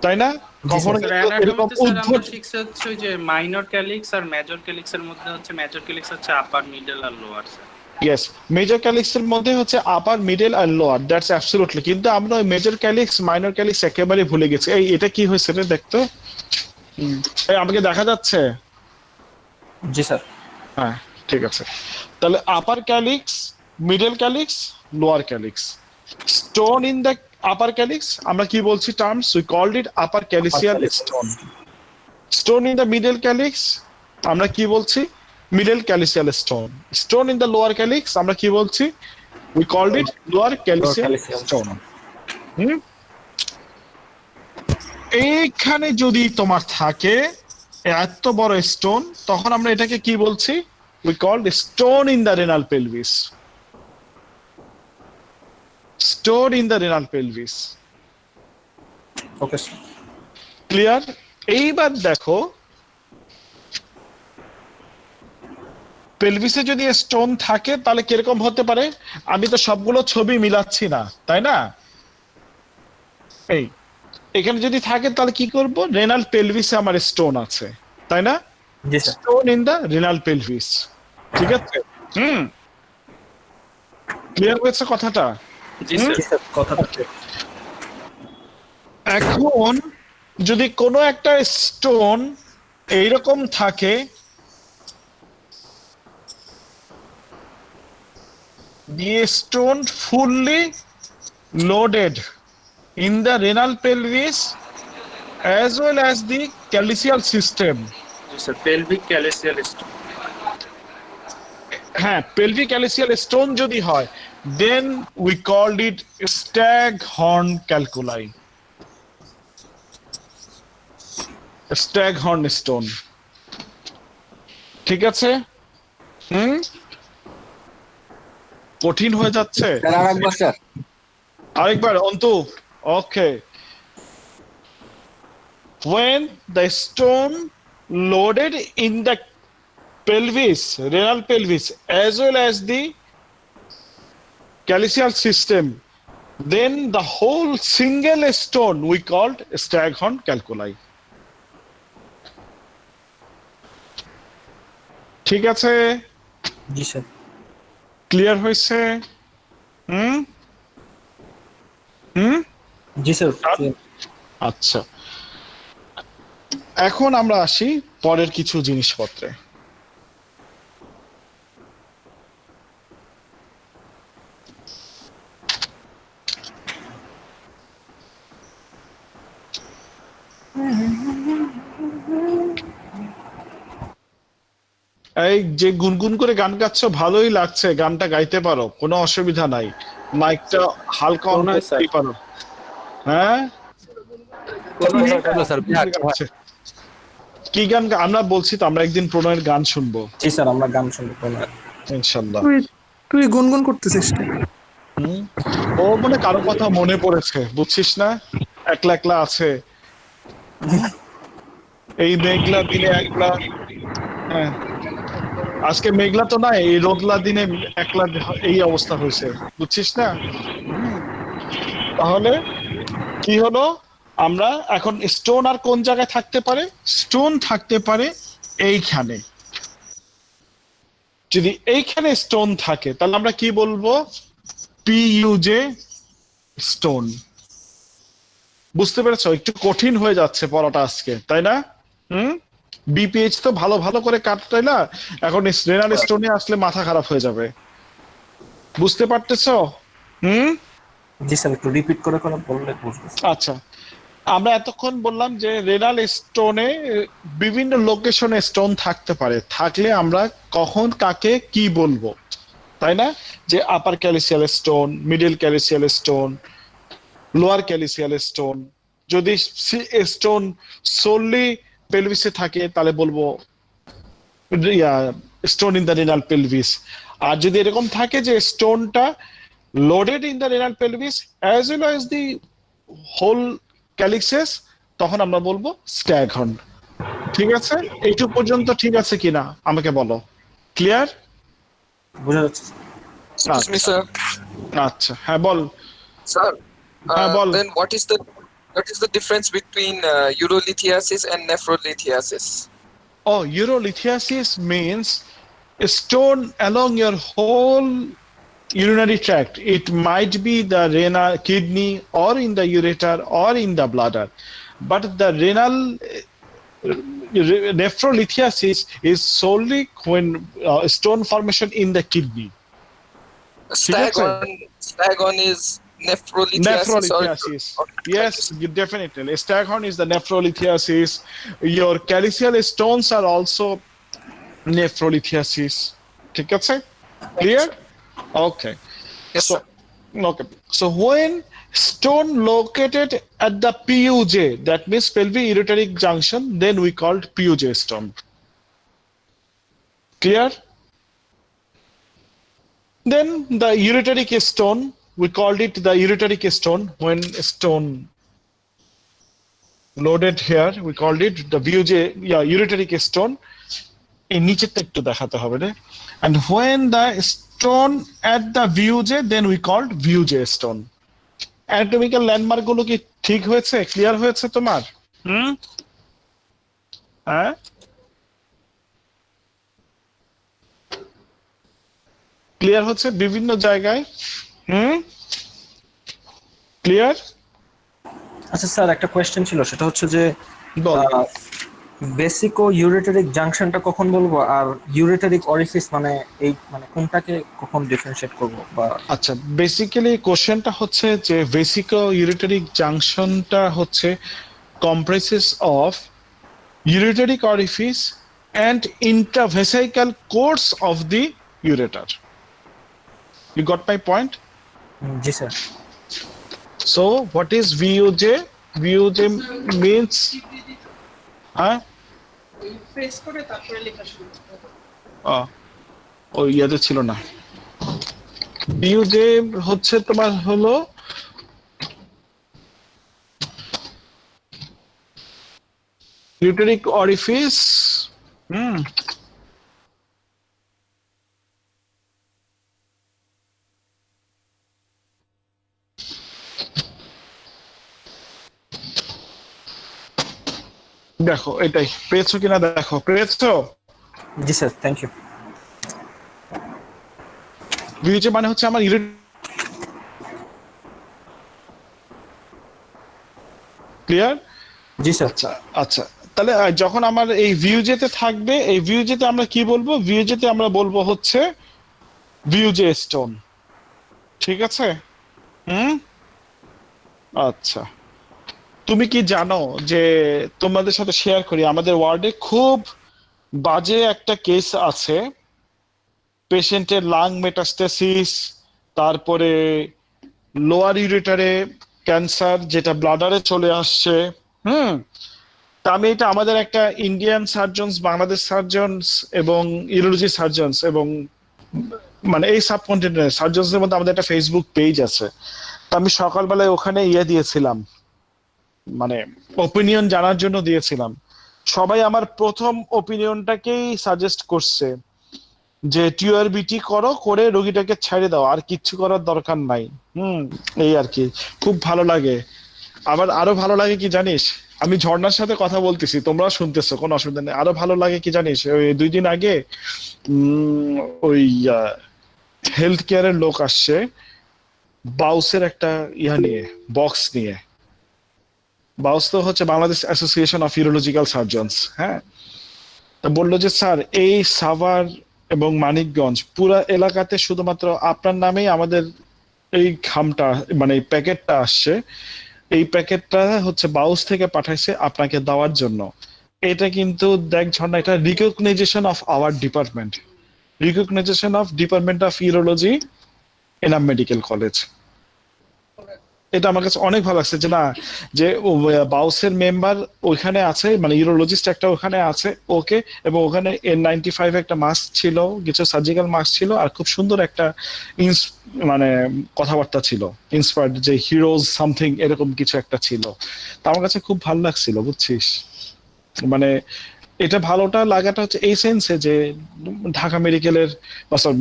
তাই না? কখনো স্যার কিন্তু এরকম অ্যানাটমিতে স্যার আমরা উদ্ভট শিখছি হচ্ছে ওই যে মাইনর ক্যালিক্স আর মেজর ক্যালিক্স এর মধ্যে হচ্ছে মেজর ক্যালিক্স হচ্ছে আপার মিডল আর lower sir. Yes, major calyx এর মধ্যে হচ্ছে আপার মিডল আর লোয়ার, দ্যাটস অ্যাবসলিউটলি। কিন্তু আমরা ওই মেজর ক্যালিক্স মাইনর ক্যালিক্স একেবারে ভুলে গেছি। এই এটা কি হয়েছে রে দেখতো? এই আমাকে দেখা যাচ্ছে? জি স্যার। হ্যাঁ ঠিক আছে। তাহলে upper calyx, middle calyx, lower calyx. Stone in the upper calyx আমরা কি বলছি terms? We called it upper calyceal stone. Stone in the middle calyx আমরা কি বলছি? Middle calyceal stone. Stone in the lower calyx আমরা কি বলছি? We called it lower calyceal stone. এইখানে যদি তোমার থাকে এত বড় স্টোন, তখন আমরা এটাকে কি বলছি? We called stone in the renal pelvis. Store in the renal pelvis. Okay sir. Clear? এইবার দেখো পেলভিসে যদি স্টোন থাকে তাহলে কিরকম হতে পারে? আমি তো সবগুলো ছবি মিলাচ্ছি না, তাই না? এই এখানে যদি থাকে তাহলে কি করব? রেনাল পেলভিসে আমার স্টোন আছে, তাই না? জি sir. Stone in the renal pelvis. ঠিক আছে? ক্লিয়ার হয়েছে কথাটা? জি স্যার। জি স্যার, কথাটা ঠিক। এখন যদি কোনো একটা স্টোন এইরকম থাকে, the stone fully loaded in the renal pelvis as well as the calyceal system. জি স্যার, পেলভিক ক্যালিসিয়াল স্টোন। হ্যাঁ, pelvic calyceal stone যদি হয়, then we called it staghorn calculi. staghorn stone. ঠিক আছে? কঠিন হয়ে যাচ্ছে? আরেকবার স্যার। আরেকবার অন্তু। ওকে। When the stone loaded in the pelvis, renal pelvis, as well as the calyceal system, then the whole single stone we called staghorn calculi. ঠিক আছে? জি স্যার। ক্লিয়ার হয়েছে? জি স্যার। আচ্ছা, এখন আমরা আসি পরের কিছু জিনিসপত্রে। এই যে গুনগুন করে গান গাচ্ছ, ভালোই লাগছে, গানটা গাইতে পারো, কোনো অসুবিধা নাই। মাইকটা হালকা অন করতেই পারো। হ্যাঁ, স্যার কি গান আমরা বলছি তো? আমরা একদিন প্রণয়ের গান শুনবো জি স্যার, আমরা গান শুনবো ইনশাল্লাহ। তুই গুনগুন করতেছিস কেন? ও মানে কারো কথা মনে পড়েছে, বুঝছিস না? একলা একলা আছে এই মেঘলা দিনে, একলা। হ্যাঁ, আজকে মেঘলা তো নাই, এই রোদলা দিনে একলা এই অবস্থা হয়েছে, বুঝছিস না? তাহলে কি হলো? আমরা এখন স্টোন আর কোন জায়গায় থাকতে পারে? স্টোন থাকতে পারে এইখানে। যদি এইখানে স্টোন থাকে তাহলে আমরা কি বলবো? পিইউজে স্টোন। বুঝতে পেরেছো? একটু কঠিন হয়ে যাচ্ছে পড়াটা আজকে, তাই না? বিপিএইচ তো ভালো ভালো করে কাটতাই না, এখন রেনাল স্টোনে আসলে মাথা খারাপ হয়ে যাবে। বুঝতে পারতেছো? জি স্যার, একটু রিপিট করে করে বললে বুঝবো। আচ্ছা, আমরা এতক্ষণ বললাম যে রেনাল স্টোনে বিভিন্ন লোকেশনে স্টোন থাকতে পারে, থাকলে আমরা কখন কাকে কি বলবো, তাই না? যে upper calyceal stone, middle calyceal stone, lower calyceal stone. যদি স্টোন সোললি পেলভিসে থাকে তাহলে বলবো stone in the renal pelvis. আর যদি এরকম থাকে যে স্টোনটা loaded in the renal pelvis as well as the whole calyces, তখন আমরা বলবো স্ট্যাগহর্ন। ঠিক আছে? এইটুকু পর্যন্ত ঠিক আছে কিনা আমাকে বলো। ক্লিয়ার? বোঝা যাচ্ছে Excuse me, sir. আচ্ছা, হ্যাঁ বল। Sir, ball. then what is the What is the difference between urolithiasis and nephrolithiasis? Oh, urolithiasis means a stone along your whole urinary tract. It might be the renal, kidney, or in the ureter, or in the bladder. But the renal nephrolithiasis is solely when stone formation in the kidney. Staghorn is nephrolithiasis. Nephrolithiasis. Yes, definitely. Staghorn is the nephrolithiasis. Your calicial stones are also nephrolithiasis. ঠিক আছে? Clear? Okay. Yes, So, sir. okay. So when stone located at the PUJ, that means pelvic-ureteric junction, then we called PUJ stone. Clear? Then the ureteric stone, we called it the ureteric stone. When stone loaded here, we called it the VUJ, ureteric stone. এই নিচেরটা একটু দেখাতে হবে রে। And when the stone at the VUJ, then we called VUJ stone. Anatomical landmark গুলো কি ঠিক হয়েছে, ক্লিয়ার হয়েছে তোমার? হ্যাঁ, ক্লিয়ার হচ্ছে বিভিন্ন জায়গায়? ক্লিয়ার? আচ্ছা স্যার, একটা কোয়েশ্চেন ছিল, সেটা হচ্ছে যে বল। বেসিকো ইউরেটারিক জাংশনটা কখন বলবো, আর ইউরেটারিক অরিফিস মানে এই মানে কোনটাকে কখন ডিফারেন্সিয়েট করব? বা আচ্ছা, বেসিক্যালি কোশ্চেনটা হচ্ছে যে ভেসিকো ইউরেটারিক জাংশনটা হচ্ছে comprises of ureteric orifice and intravesical course of the ureter. You got my point? G sir. So what is VUJ? VUJ means ওই ইয়াতে ছিল না। VUJ হচ্ছে তোমার হলো ureteric orifice। দেখো এটাই পেয়েছো কিনা, দেখো পেয়েছো? জি স্যার, থ্যাংক ইউ। ভিউজে মানে হচ্ছে আমার ক্লিয়ার? জি স্যার। আচ্ছা আচ্ছা, তাহলে যখন আমার এই ভিউজেতে থাকবে, এই ভিউজেতে আমরা কি বলবো? ভিউজেতে আমরা বলবো হচ্ছে ভিউজে স্টোন। ঠিক আছে? আচ্ছা, তুমি কি জানো যে তোমাদের সাথে শেয়ার করি, আমাদের ওয়ার্ডে খুব বাজে একটা কেস আছে। পেশেন্টের লাং মেটাস্টেসিস, তারপরে লোয়ার ইউরেটারে ক্যান্সার, যেটা ব্লাডারে চলে আসছে। তা আমি এটা আমাদের একটা ইন্ডিয়ান সার্জনস, বাংলাদেশ সার্জনস এবং ইউরোলজি সার্জনস এবং মানে এই সাবকন্টিনেন্টের সার্জনসের মধ্যে আমাদের একটা ফেসবুক পেজ আছে। তা আমি সকালবেলায় ওখানে দিয়েছিলাম, মানে ওপিনিয়ন জানার জন্য দিয়েছিলাম। সবাই আমার প্রথম ওপিনিয়নটাকেই সাজেস্ট করছে যে টিউআরবিটি করো, করে রোগীটাকে ছেড়ে দাও, আর কিচ্ছু করার দরকার নাই। এই আর কি, খুব ভালো লাগে। আবার আরো ভালো লাগে কি জানিস, আমি ঝর্ণার সাথে কথা বলতেছি, তোমরা শুনতেছো, কোনো অসুবিধা নেই। আরো ভালো লাগে কি জানিস, ওই 2 দিন আগে ওই হেলথ কেয়ারের লোক আসছে বাউসের একটা নিয়ে, বক্স নিয়ে। বাউস তো হচ্ছে Bangladesh association of urological surgeons. হ্যাঁ, তা বললো যে স্যার এই সাভার এবং মানিকগঞ্জ পুরো এলাকাতে শুধুমাত্র আপনার নামেই আমাদের এই খামটা, মানে এই প্যাকেটটা আসছে। এই প্যাকেটটা হচ্ছে বাউস থেকে পাঠাইছে আপনাকে দেওয়ার জন্য। এটা কিন্তু দেখ ঝর্ণা, এটা recognition of our department, recognition of department of urology Enam medical college. এটা আমার কাছে অনেক ভালো লাগছে যে না, যে বাউসের মেম্বার ওইখানে আছে, মানে ইউরোলজিস্ট একটা ওখানে আছে, ওকে, এবং ওখানে N95 একটা মাস্ক ছিল, কিছু সার্জিক্যাল মাস্ক ছিল, আর খুব সুন্দর একটা মানে কথাবার্তা ছিল, ইন্সপায়ার্ড, যে হিরোজ সামথিং এরকম কিছু একটা ছিল। তা আমার কাছে খুব ভালো লাগছিল, বুঝছিস? মানে এটা ভালোটা লাগাটা হচ্ছে এই সেন্সে যে ঢাকা মেডিকেলের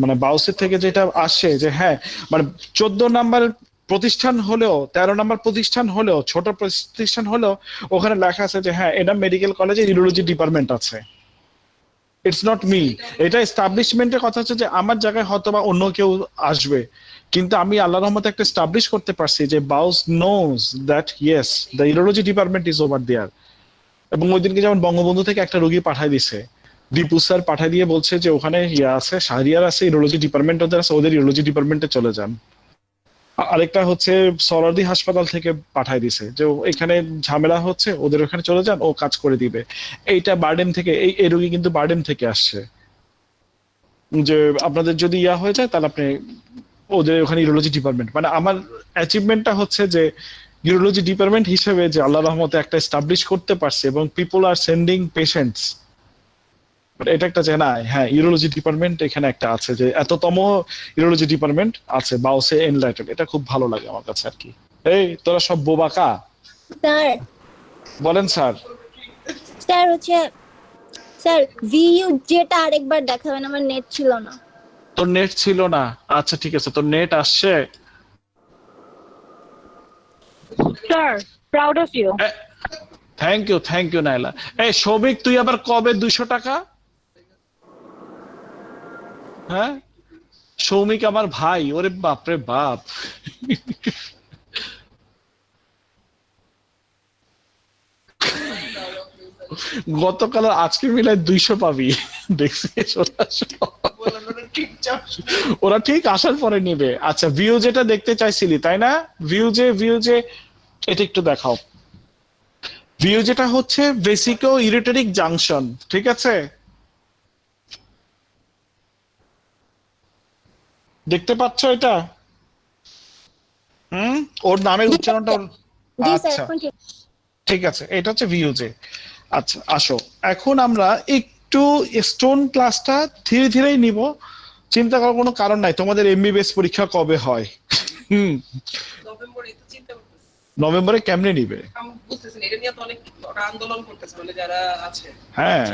মানে বাউসের থেকে যেটা আসে, যে হ্যাঁ মানে 14 নাম্বার প্রতিষ্ঠান হলেও 13 নম্বর প্রতিষ্ঠান হলেও ছোট প্রতিষ্ঠান হলেও ওখানে লেখা আছে যে হ্যাঁ এটা মেডিকেল কলেজে ইউরোলজি ডিপার্টমেন্ট আছে। ইটস নট মি, এটা এস্টাবলিশমেন্টের কথা হচ্ছে যে আমার জায়গায় হয়তো বা অন্য কেউ আসবে, কিন্তু আমি আল্লাহর রহমতে একটা এস্টাবলিশ করতে পারছি যে বাউস নোজ that yes the urology department is over there. এবং ওই দিনকে যেমন বঙ্গবন্ধু থেকে একটা রোগী পাঠাই দিছে, দীপু স্যার পাঠাই দিয়ে বলছে যে ওখানে ইয়া আছে, শাহরিয়ার আছে, ইউরোলজি ডিপার্টমেন্ট ওদের আছে, ওদের ইউরোলজি ডিপার্টমেন্টে চলে যান। আরেকটা হচ্ছে সরারদি হাসপাতাল থেকে পাঠাই দিছে যে এখানে ঝামেলা হচ্ছে, ওদের ওখানে চলে যান, ও কাজ করে দিবে। এইটা বার্ডেন থেকে, এই রোগী কিন্তু বার্ডেন থেকে আসছে, যে আপনাদের যদি ইয়া হয়ে যায় তাহলে আপনি ওদের ওখানে ইউরোলজি ডিপার্টমেন্ট, মানে আমার অ্যাচিভমেন্টটা হচ্ছে যে ইউরোলজি ডিপার্টমেন্ট হিসেবে যে আল্লাহ রহমতে একটা এস্টাবলিশ করতে পারছে এবং পিপল আর সেন্ডিং পেশেন্টস, এটা একটা যে না হ্যাঁ ইউরোলজি ডিপার্টমেন্ট এখানে একটা আছে, যে এততম ইউরোলজি ডিপার্টমেন্ট আছে বাউসে এনলাইটেড, এটা খুব ভালো লাগে আমার কাছে আর কি। এই তোরা সব বোবাকা। স্যার বলেন স্যার। স্যার হচ্ছে স্যার ভিইউ যেটা আরেকবার দেখাবেন, আমার নেট ছিল না। তোর নেট ছিল না? আচ্ছা ঠিক আছে, তোর নেট আসছে? Sir proud of you. Thank you Naila. এই সৌমিক, তুই আবার কবে 200 টাকা? হ্যাঁ সৌমিক আমার ভাই, ওরে বাপরে বাপ। গতকাল আর আজকে মিলাই 200 পাবি, দেখছিস? ওরা ঠিক আসার পরে নিবে। আচ্ছা ভিউ যেটা দেখতে চাইছিলি তাই না? ভিউ যে এটা একটু দেখাও। ভিউ যেটা হচ্ছে ভেসিকো ইউরেটেরিক জাংশন, ঠিক আছে? দেখতে পাচ্ছ এটা? ওর নামের উচ্চারণটা জি স্যার আচ্ছা এখন ঠিক। ঠিক আছে, এটা হচ্ছে ভিউজে। আচ্ছা আসো, এখন আমরা একটু স্টোন ক্লাসটা ধীরে ধীরেই নিব, চিন্তা করার কোনো কারণ নাই। তোমাদের এমবিবিএস পরীক্ষা কবে হয়? নভেম্বরে কেমনে নিবে? হ্যাঁ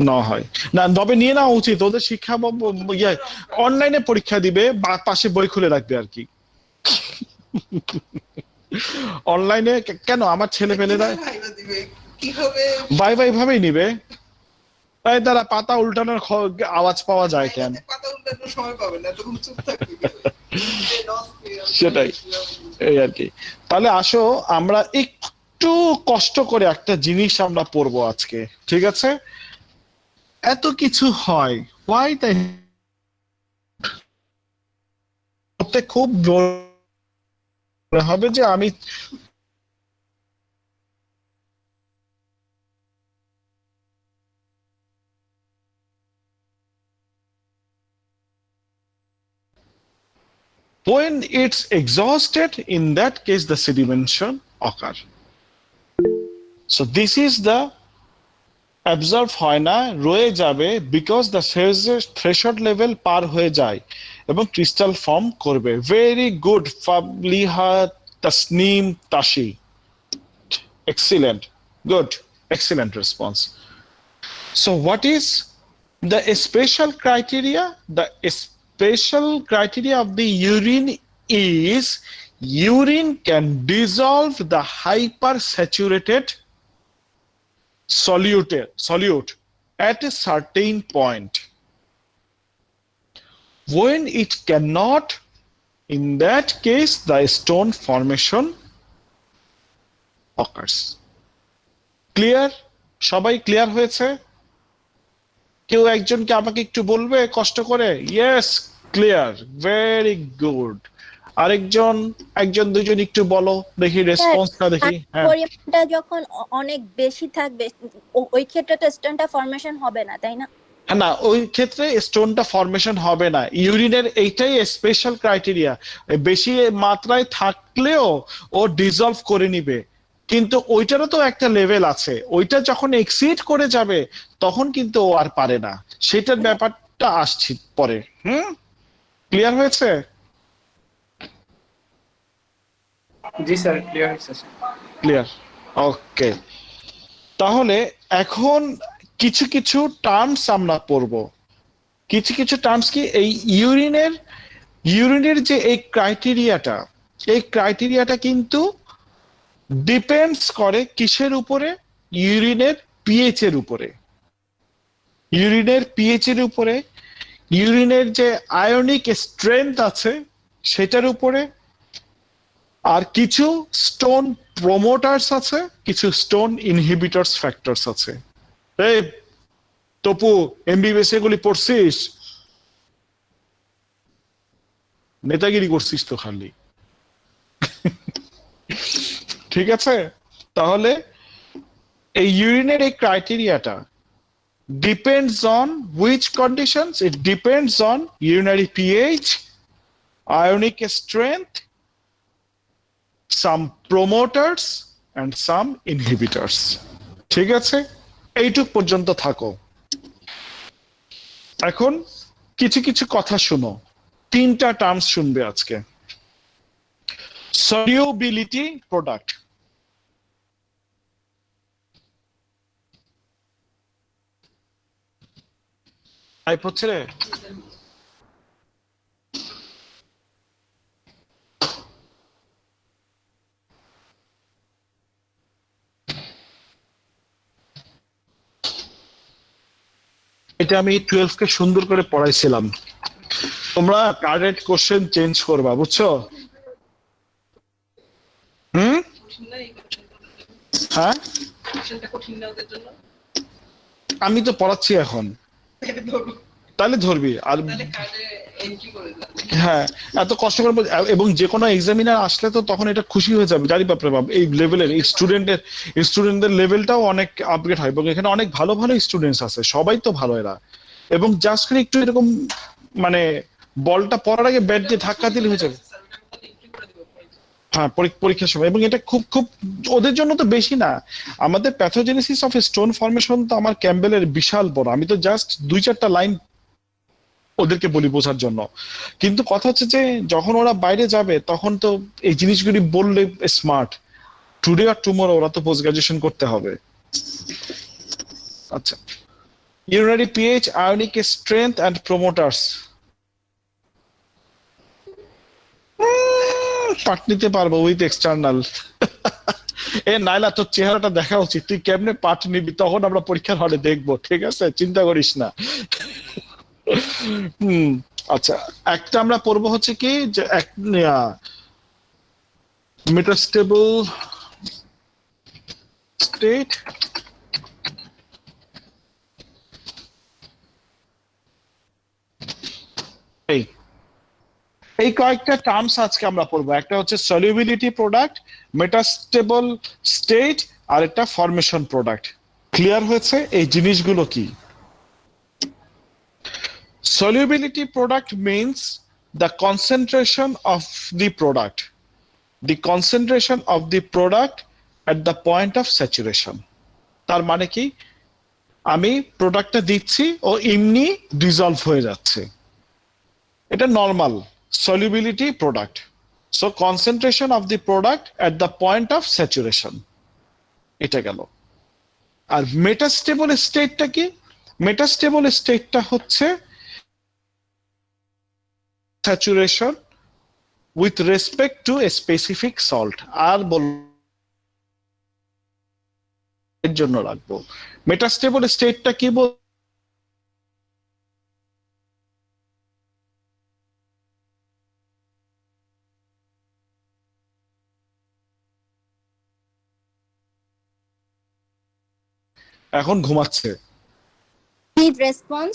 না হয় না, তবে নিয়ে নেওয়া উচিত। ওদের শিক্ষা অনলাইনে পরীক্ষা দিবে, পাশে বই খুলে রাখবে আর কি। অনলাইনে কেন? আমার ছেলে পেলেরা ভাই ভাবেই নিবে। তাই তারা পাতা উল্টানোর আওয়াজ পাওয়া যায় কেন? সেটাই, এই আর কি। তাহলে আসো আমরা একটু কষ্ট করে একটা জিনিস আমরা পড়বো আজকে, ঠিক আছে? এত কিছু হয়, ওয়াই তাই খুব হবে যে আমি when it's exhausted, in that case the sedimentation occur. So this is the absorb হয় না, রয়ে যাবে, because the threshold level পার হয়ে যায় এবং ক্রিস্টাল ফর্ম করবে। Very good Fabliha Tasnim Tashi, excellent, good, excellent response. So what is the special criteria? The special criteria of the urine is urine can dissolve the hypersaturated solute at a certain point. When it cannot, in that case the stone formation occurs. Clear? সবাই ক্লিয়ার হয়েছে? কেউ একজনকে আমাকে একটু বলবে কষ্ট করে? Yes clear, very good. একজন দুজন একটু বলো দেখি, রেসপন্সটা দেখি। হ্যাঁ পরিমাণটা যখন অনেক বেশি থাকবে ওই ক্ষেত্রে তো স্টোনটা ফর্মেশন হবে না, তাই না? না, ওই ক্ষেত্রে স্টোনটা ফর্মেশন হবে না। ইউরিনের এইটাই স্পেশাল ক্রাইটেরিয়া, বেশি মাত্রায় থাকলেও ও ডিজলভ করে নিবে, কিন্তু ওইটারও তো একটা লেভেল আছে। ওইটা যখন এক্সিড করে যাবে তখন কিন্তু ও আর পারে না, সেটার ব্যাপারটা আসছি পরে। ক্লিয়ার হয়েছে? জি স্যার ক্লিয়ার হয়েছে স্যার। ক্লিয়ার, ওকে। তাহলে এখন কিছু কিছু টার্মস আমরা পড়বো। কিছু টার্মস কি, এই ইউরিনের যে এই ক্রাইটেরিয়াটা, এই ক্রাইটেরিয়াটা কিন্তু ডিপেন্ডস করে কিসের উপরে? ইউরিনের পিএইচ এর উপরে। ইউরিনের পিএইচ এর উপরে, ইউরিনের যে আয়নিক স্ট্রেংথ আছে সেটার উপরে, আর কিছু স্টোন প্রমোটার্স আছে, কিছু স্টোন ইনহিবিটরস ফ্যাক্টরস আছে। এই তপু, এমবিবিএস এগুলি পড়ছিস? নেতাগিরি করছিস তো খালি। ঠিক আছে, তাহলে এই ইউরিনের এই ক্রাইটেরিয়াটা depends on which conditions? It depends on urinary pH, ionic strength, some promoters and some inhibitors. ঠিক আছে, এইটুক পর্যন্ত থাকো। এখন কিছু কিছু কথা শুনো, 3টা টার্মস শুনবে আজকে। solubility product, টাইপ হচ্ছে রে। এটা আমি 12 কে সুন্দর করে পড়াইছিলাম, তোমরা কারেক্ট কোশ্চেন চেঞ্জ করবা, বুঝছো? হ্যাঁ, আমি তো পড়াচ্ছি এখন, তাহলে ধরবি। আর হ্যাঁ, এত কষ্ট করে এবং যে কোনো এক্সামিনার আসলে তো তখন এটা খুশি হয়ে যাবে, জানি বাপরে বাপ এই লেভেলের এই স্টুডেন্টদের লেভেলটাও অনেক আপগ্রেড হয়, এবং এখানে অনেক ভালো ভালো স্টুডেন্টস আছে, সবাই তো ভালো এরা। এবং জাস্ট করে একটু এরকম মানে বলটা পড়ার আগে ব্যাট দিয়ে ধাক্কা দিলে হয়ে যাবে। হ্যাঁ, পরীক্ষার সময়। এবং এটা খুব খুব ওদের জন্য তো বেশি না, আমাদের প্যাথোজেনেসিস অফ স্টোন ফর্মেশন তো আমার ক্যাম্বেলের বিশাল বড়, আমি তো জাস্ট 2-4টা লাইন ওদেরকে বলি বোঝার জন্য। কিন্তু কথা হচ্ছে যে যখন ওরা বাইরে যাবে তখন তো এই জিনিসগুলি বললে স্মার্ট, টুডে আর টুমরো ওরা তো পোস্ট গ্রাজুয়েশন করতে হবে। আচ্ছা, urinary pH, ionic strength and promoters. পাঠ নিতে পারবো উইথ এক্সটার্নাল। এ নাইলা, তোর চেহারাটা দেখা উচিত, তুই কেমনে পাঠ নিবি তখন আমরা পরীক্ষার হলে দেখবো, ঠিক আছে? চিন্তা করিস না। আচ্ছা, একটা আমরা পড়বো হচ্ছে কি যে মেটাস্টেবল স্টেট, এই কয়েকটা টার্মস আজকে আমরা পড়বো। একটা হচ্ছে সলিউবিলিটি প্রোডাক্ট, মেটাস্টেবল স্টেট, আর একটা ফরমেশন প্রোডাক্ট। ক্লিয়ার হয়েছে এই জিনিসগুলো কি? Solubility product means the concentration of the product. The concentration of the product at the point of saturation. তার মানে কি, আমি প্রোডাক্টটা দিচ্ছি ও এমনি ডিসলভ হয়ে যাচ্ছে, এটা normal solubility product. So concentration of the product at the point of saturation, এটা গেল। আর মেটাস্টেবল স্টেটটা কি? মেটাস্টেবল স্টেটটা হচ্ছে saturation with respect to a specific salt। আর এর জন্য রাখবো মেটাস্টেবল স্টেটটা কি বল, এখন ঘুমাচ্ছে। Need response.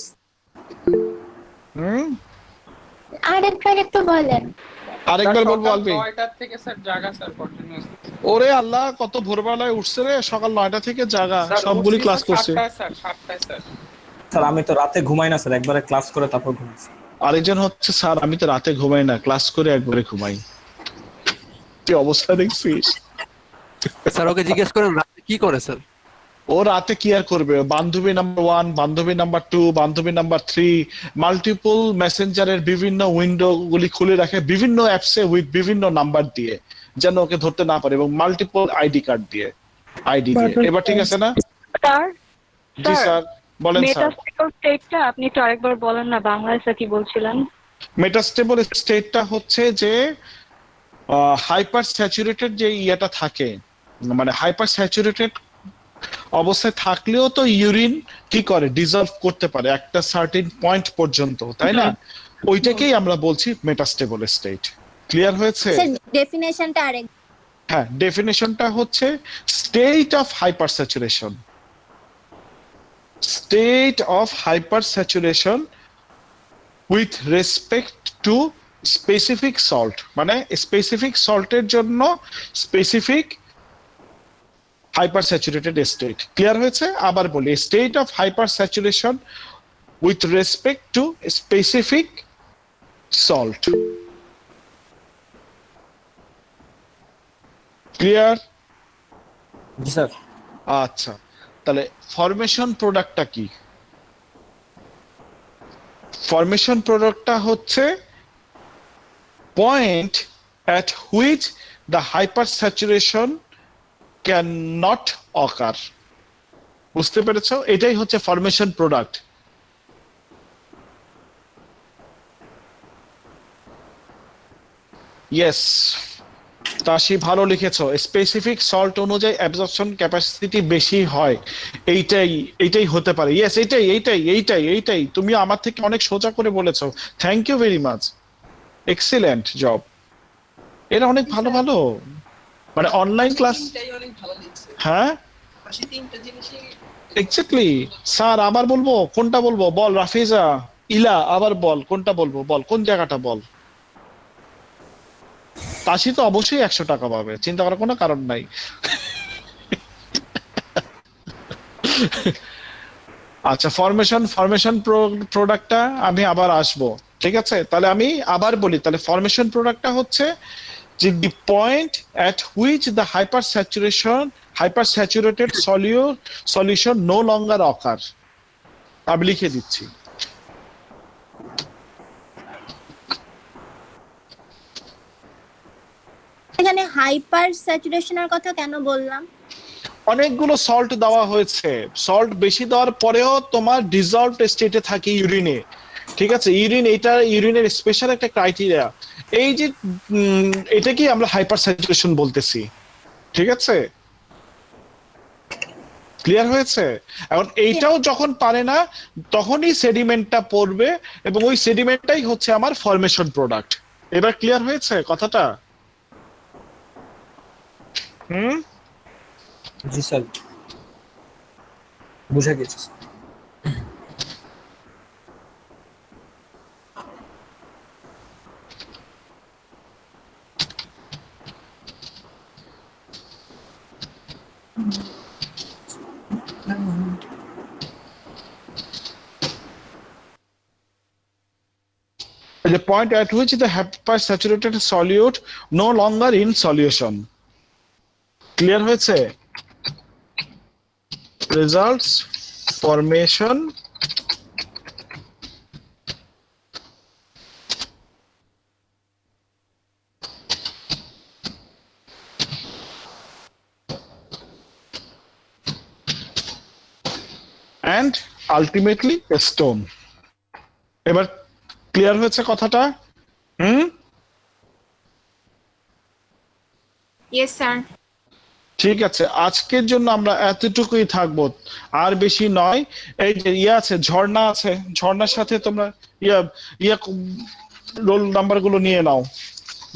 আরেকবার একটু বলেন। আরেকবার বলবো আলবি। 9টার থেকে স্যার জাগা স্যার কন্টিনিউয়াস। ওরে আল্লাহ, কত ভোরবেলায় উঠছে রে, সকাল 9টা থেকে জাগা, সবগুলি ক্লাস করছে। Sir 7টায় sir. স্যার আমি তো রাতে ঘুমাই না স্যার, একবারে ক্লাস করে তারপর ঘুমাই। আরেকজন হচ্ছে স্যার আমি তো রাতে ঘুমাই না, ক্লাস করে একবারে ঘুমাই। কি অবস্থা দেখছিস? স্যার ওকে জিজ্ঞেস করেন রাতে কি করে স্যার। ও রাতে কি আর করবে, বান্ধবী নাম্বার 1, বান্ধবী নাম্বার 2, বান্ধবী নাম্বার 3, মাল্টিপল মেসেঞ্জারের বিভিন্ন উইন্ডো গুলি খুলে রাখে বিভিন্ন অ্যাপসে উইথ বিভিন্ন নাম্বার দিয়ে, যেন ওকে ধরতে না পারে, এবং মাল্টিপল আইডি কার্ড দিয়ে, আইডি দিয়ে। এবার ঠিক আছে না? স্যার জি স্যার বলেন স্যার। মেটাস্টেবল স্টেটটা আপনি তো আরেকবার বলেন না, বাংলায় স্যার কি বলছিলেন? মেটাস্টেবল স্টেটটা হচ্ছে যে হাইপার স্যাচুরেটেড যে ইয়েটা থাকে, মানে হাইপার স্যাচুরেটেড অবস্থায় থাকলেও তো ইউরিন কি করে, ডিজলভ করতে পারে একটা সার্টেন পয়েন্ট পর্যন্ত, তাই না? ওইটাকেই আমরা বলছি মেটাস্টেবল স্টেট। ক্লিয়ার হয়েছে? স্যার ডেফিনেশনটা আরেক হ্যাঁ, ডেফিনেশনটা হচ্ছে state of hyper saturation, state of hyper saturation with respect to specific salt, মানে স্পেসিফিক সল্টের জন্য specific hyper saturated state. Clear হয়েছে? আবার বলি, state of hyper saturation with respect to specific salt. Clear? জি স্যার। আচ্ছা, তাহলে ফরমেশন প্রোডাক্টটা কি? ফরমেশন প্রোডাক্টটা হচ্ছে point at which the hypersaturation cannot occur. বুঝতে পেরেছো? এটাই হচ্ছে ফরমেশন প্রোডাক্ট। ইয়েস, তাসি ভালো লিখেছো। স্পেসিফিক সল্ট অনুযায়ী অ্যাবজর্পশন ক্যাপাসিটি বেশি হয়, এইটাই হতে পারে। ইয়েস, এইটাই তুমি আমার থেকে অনেক সোজা করে বলেছো। Thank you very much, excellent job. এরা অনেক ভালো ভালো, মানে অনলাইন ক্লাস। হ্যাঁ এক্স্যাক্টলি স্যার। আবার বলবো? কোনটা বলবো বল? রাফিজা, ইলা, আবার বল কোনটা বলবো, বল কোন জায়গাটা বল। তাসি তো অবশ্যই 100 টাকা পাবে, চিন্তা করার কোনো কারণ নাই। আচ্ছা, ফরমেশন প্রোডাক্টটা আমি আবার আসবো, ঠিক আছে? তাহলে আমি আবার বলি, তাহলে ফরমেশন প্রোডাক্টটা হচ্ছে যে the point at which the hypersaturated solution no longer occur. আমি লিখে দিচ্ছি। এখানে হাইপার স্যাচুরেশনের কথা কেন বললাম? অনেকগুলো সল্ট দেওয়া হয়েছে, সল্ট বেশি দেওয়ার পরেও তোমার ডিজলভড স্টেটে থাকে ইউরিনে, ঠিক আছে? ইউরিনের স্পেশাল একটা ক্রাইটেরিয়া, এই যে এটাকেই আমরা হাইপার স্যাচুরেশন বলতেছি, ঠিক আছে? ক্লিয়ার হয়েছে? এখন এইটাও যখন পারে না, তখনই সেডিমেন্টটা পড়বে, এবং ওই সেডিমেন্টটাই হচ্ছে আমার ফরমেশন প্রোডাক্ট। এবার ক্লিয়ার হয়েছে কথাটা? জি স্যার, বুঝা গেছে। The point at which the hypersaturated solute no longer in solution. Clear হয়েছে? Results formation and ultimately a stone. এবার ক্লিয়ার হয়েছে কথাটা? Yes sir. ঠিক আছে, আজকের জন্য আমরা এতটুকুই থাকবো, আর বেশি নয়। এই যে আছে, ঝর্ণা আছে, ঝর্ণার সাথে তোমরা রোল নাম্বার গুলো নিয়ে নাও,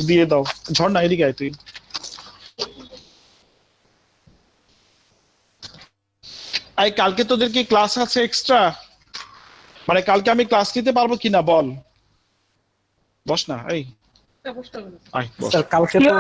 দিয়ে দাও। ঝর্ণা এদিকে আয় তুই। এই কালকে তোদের কি ক্লাস আছে এক্সট্রা? মানে কালকে আমি ক্লাস নিতে পারবো কিনা বল? বস না, এই আয় বস। স্যার কালকে তো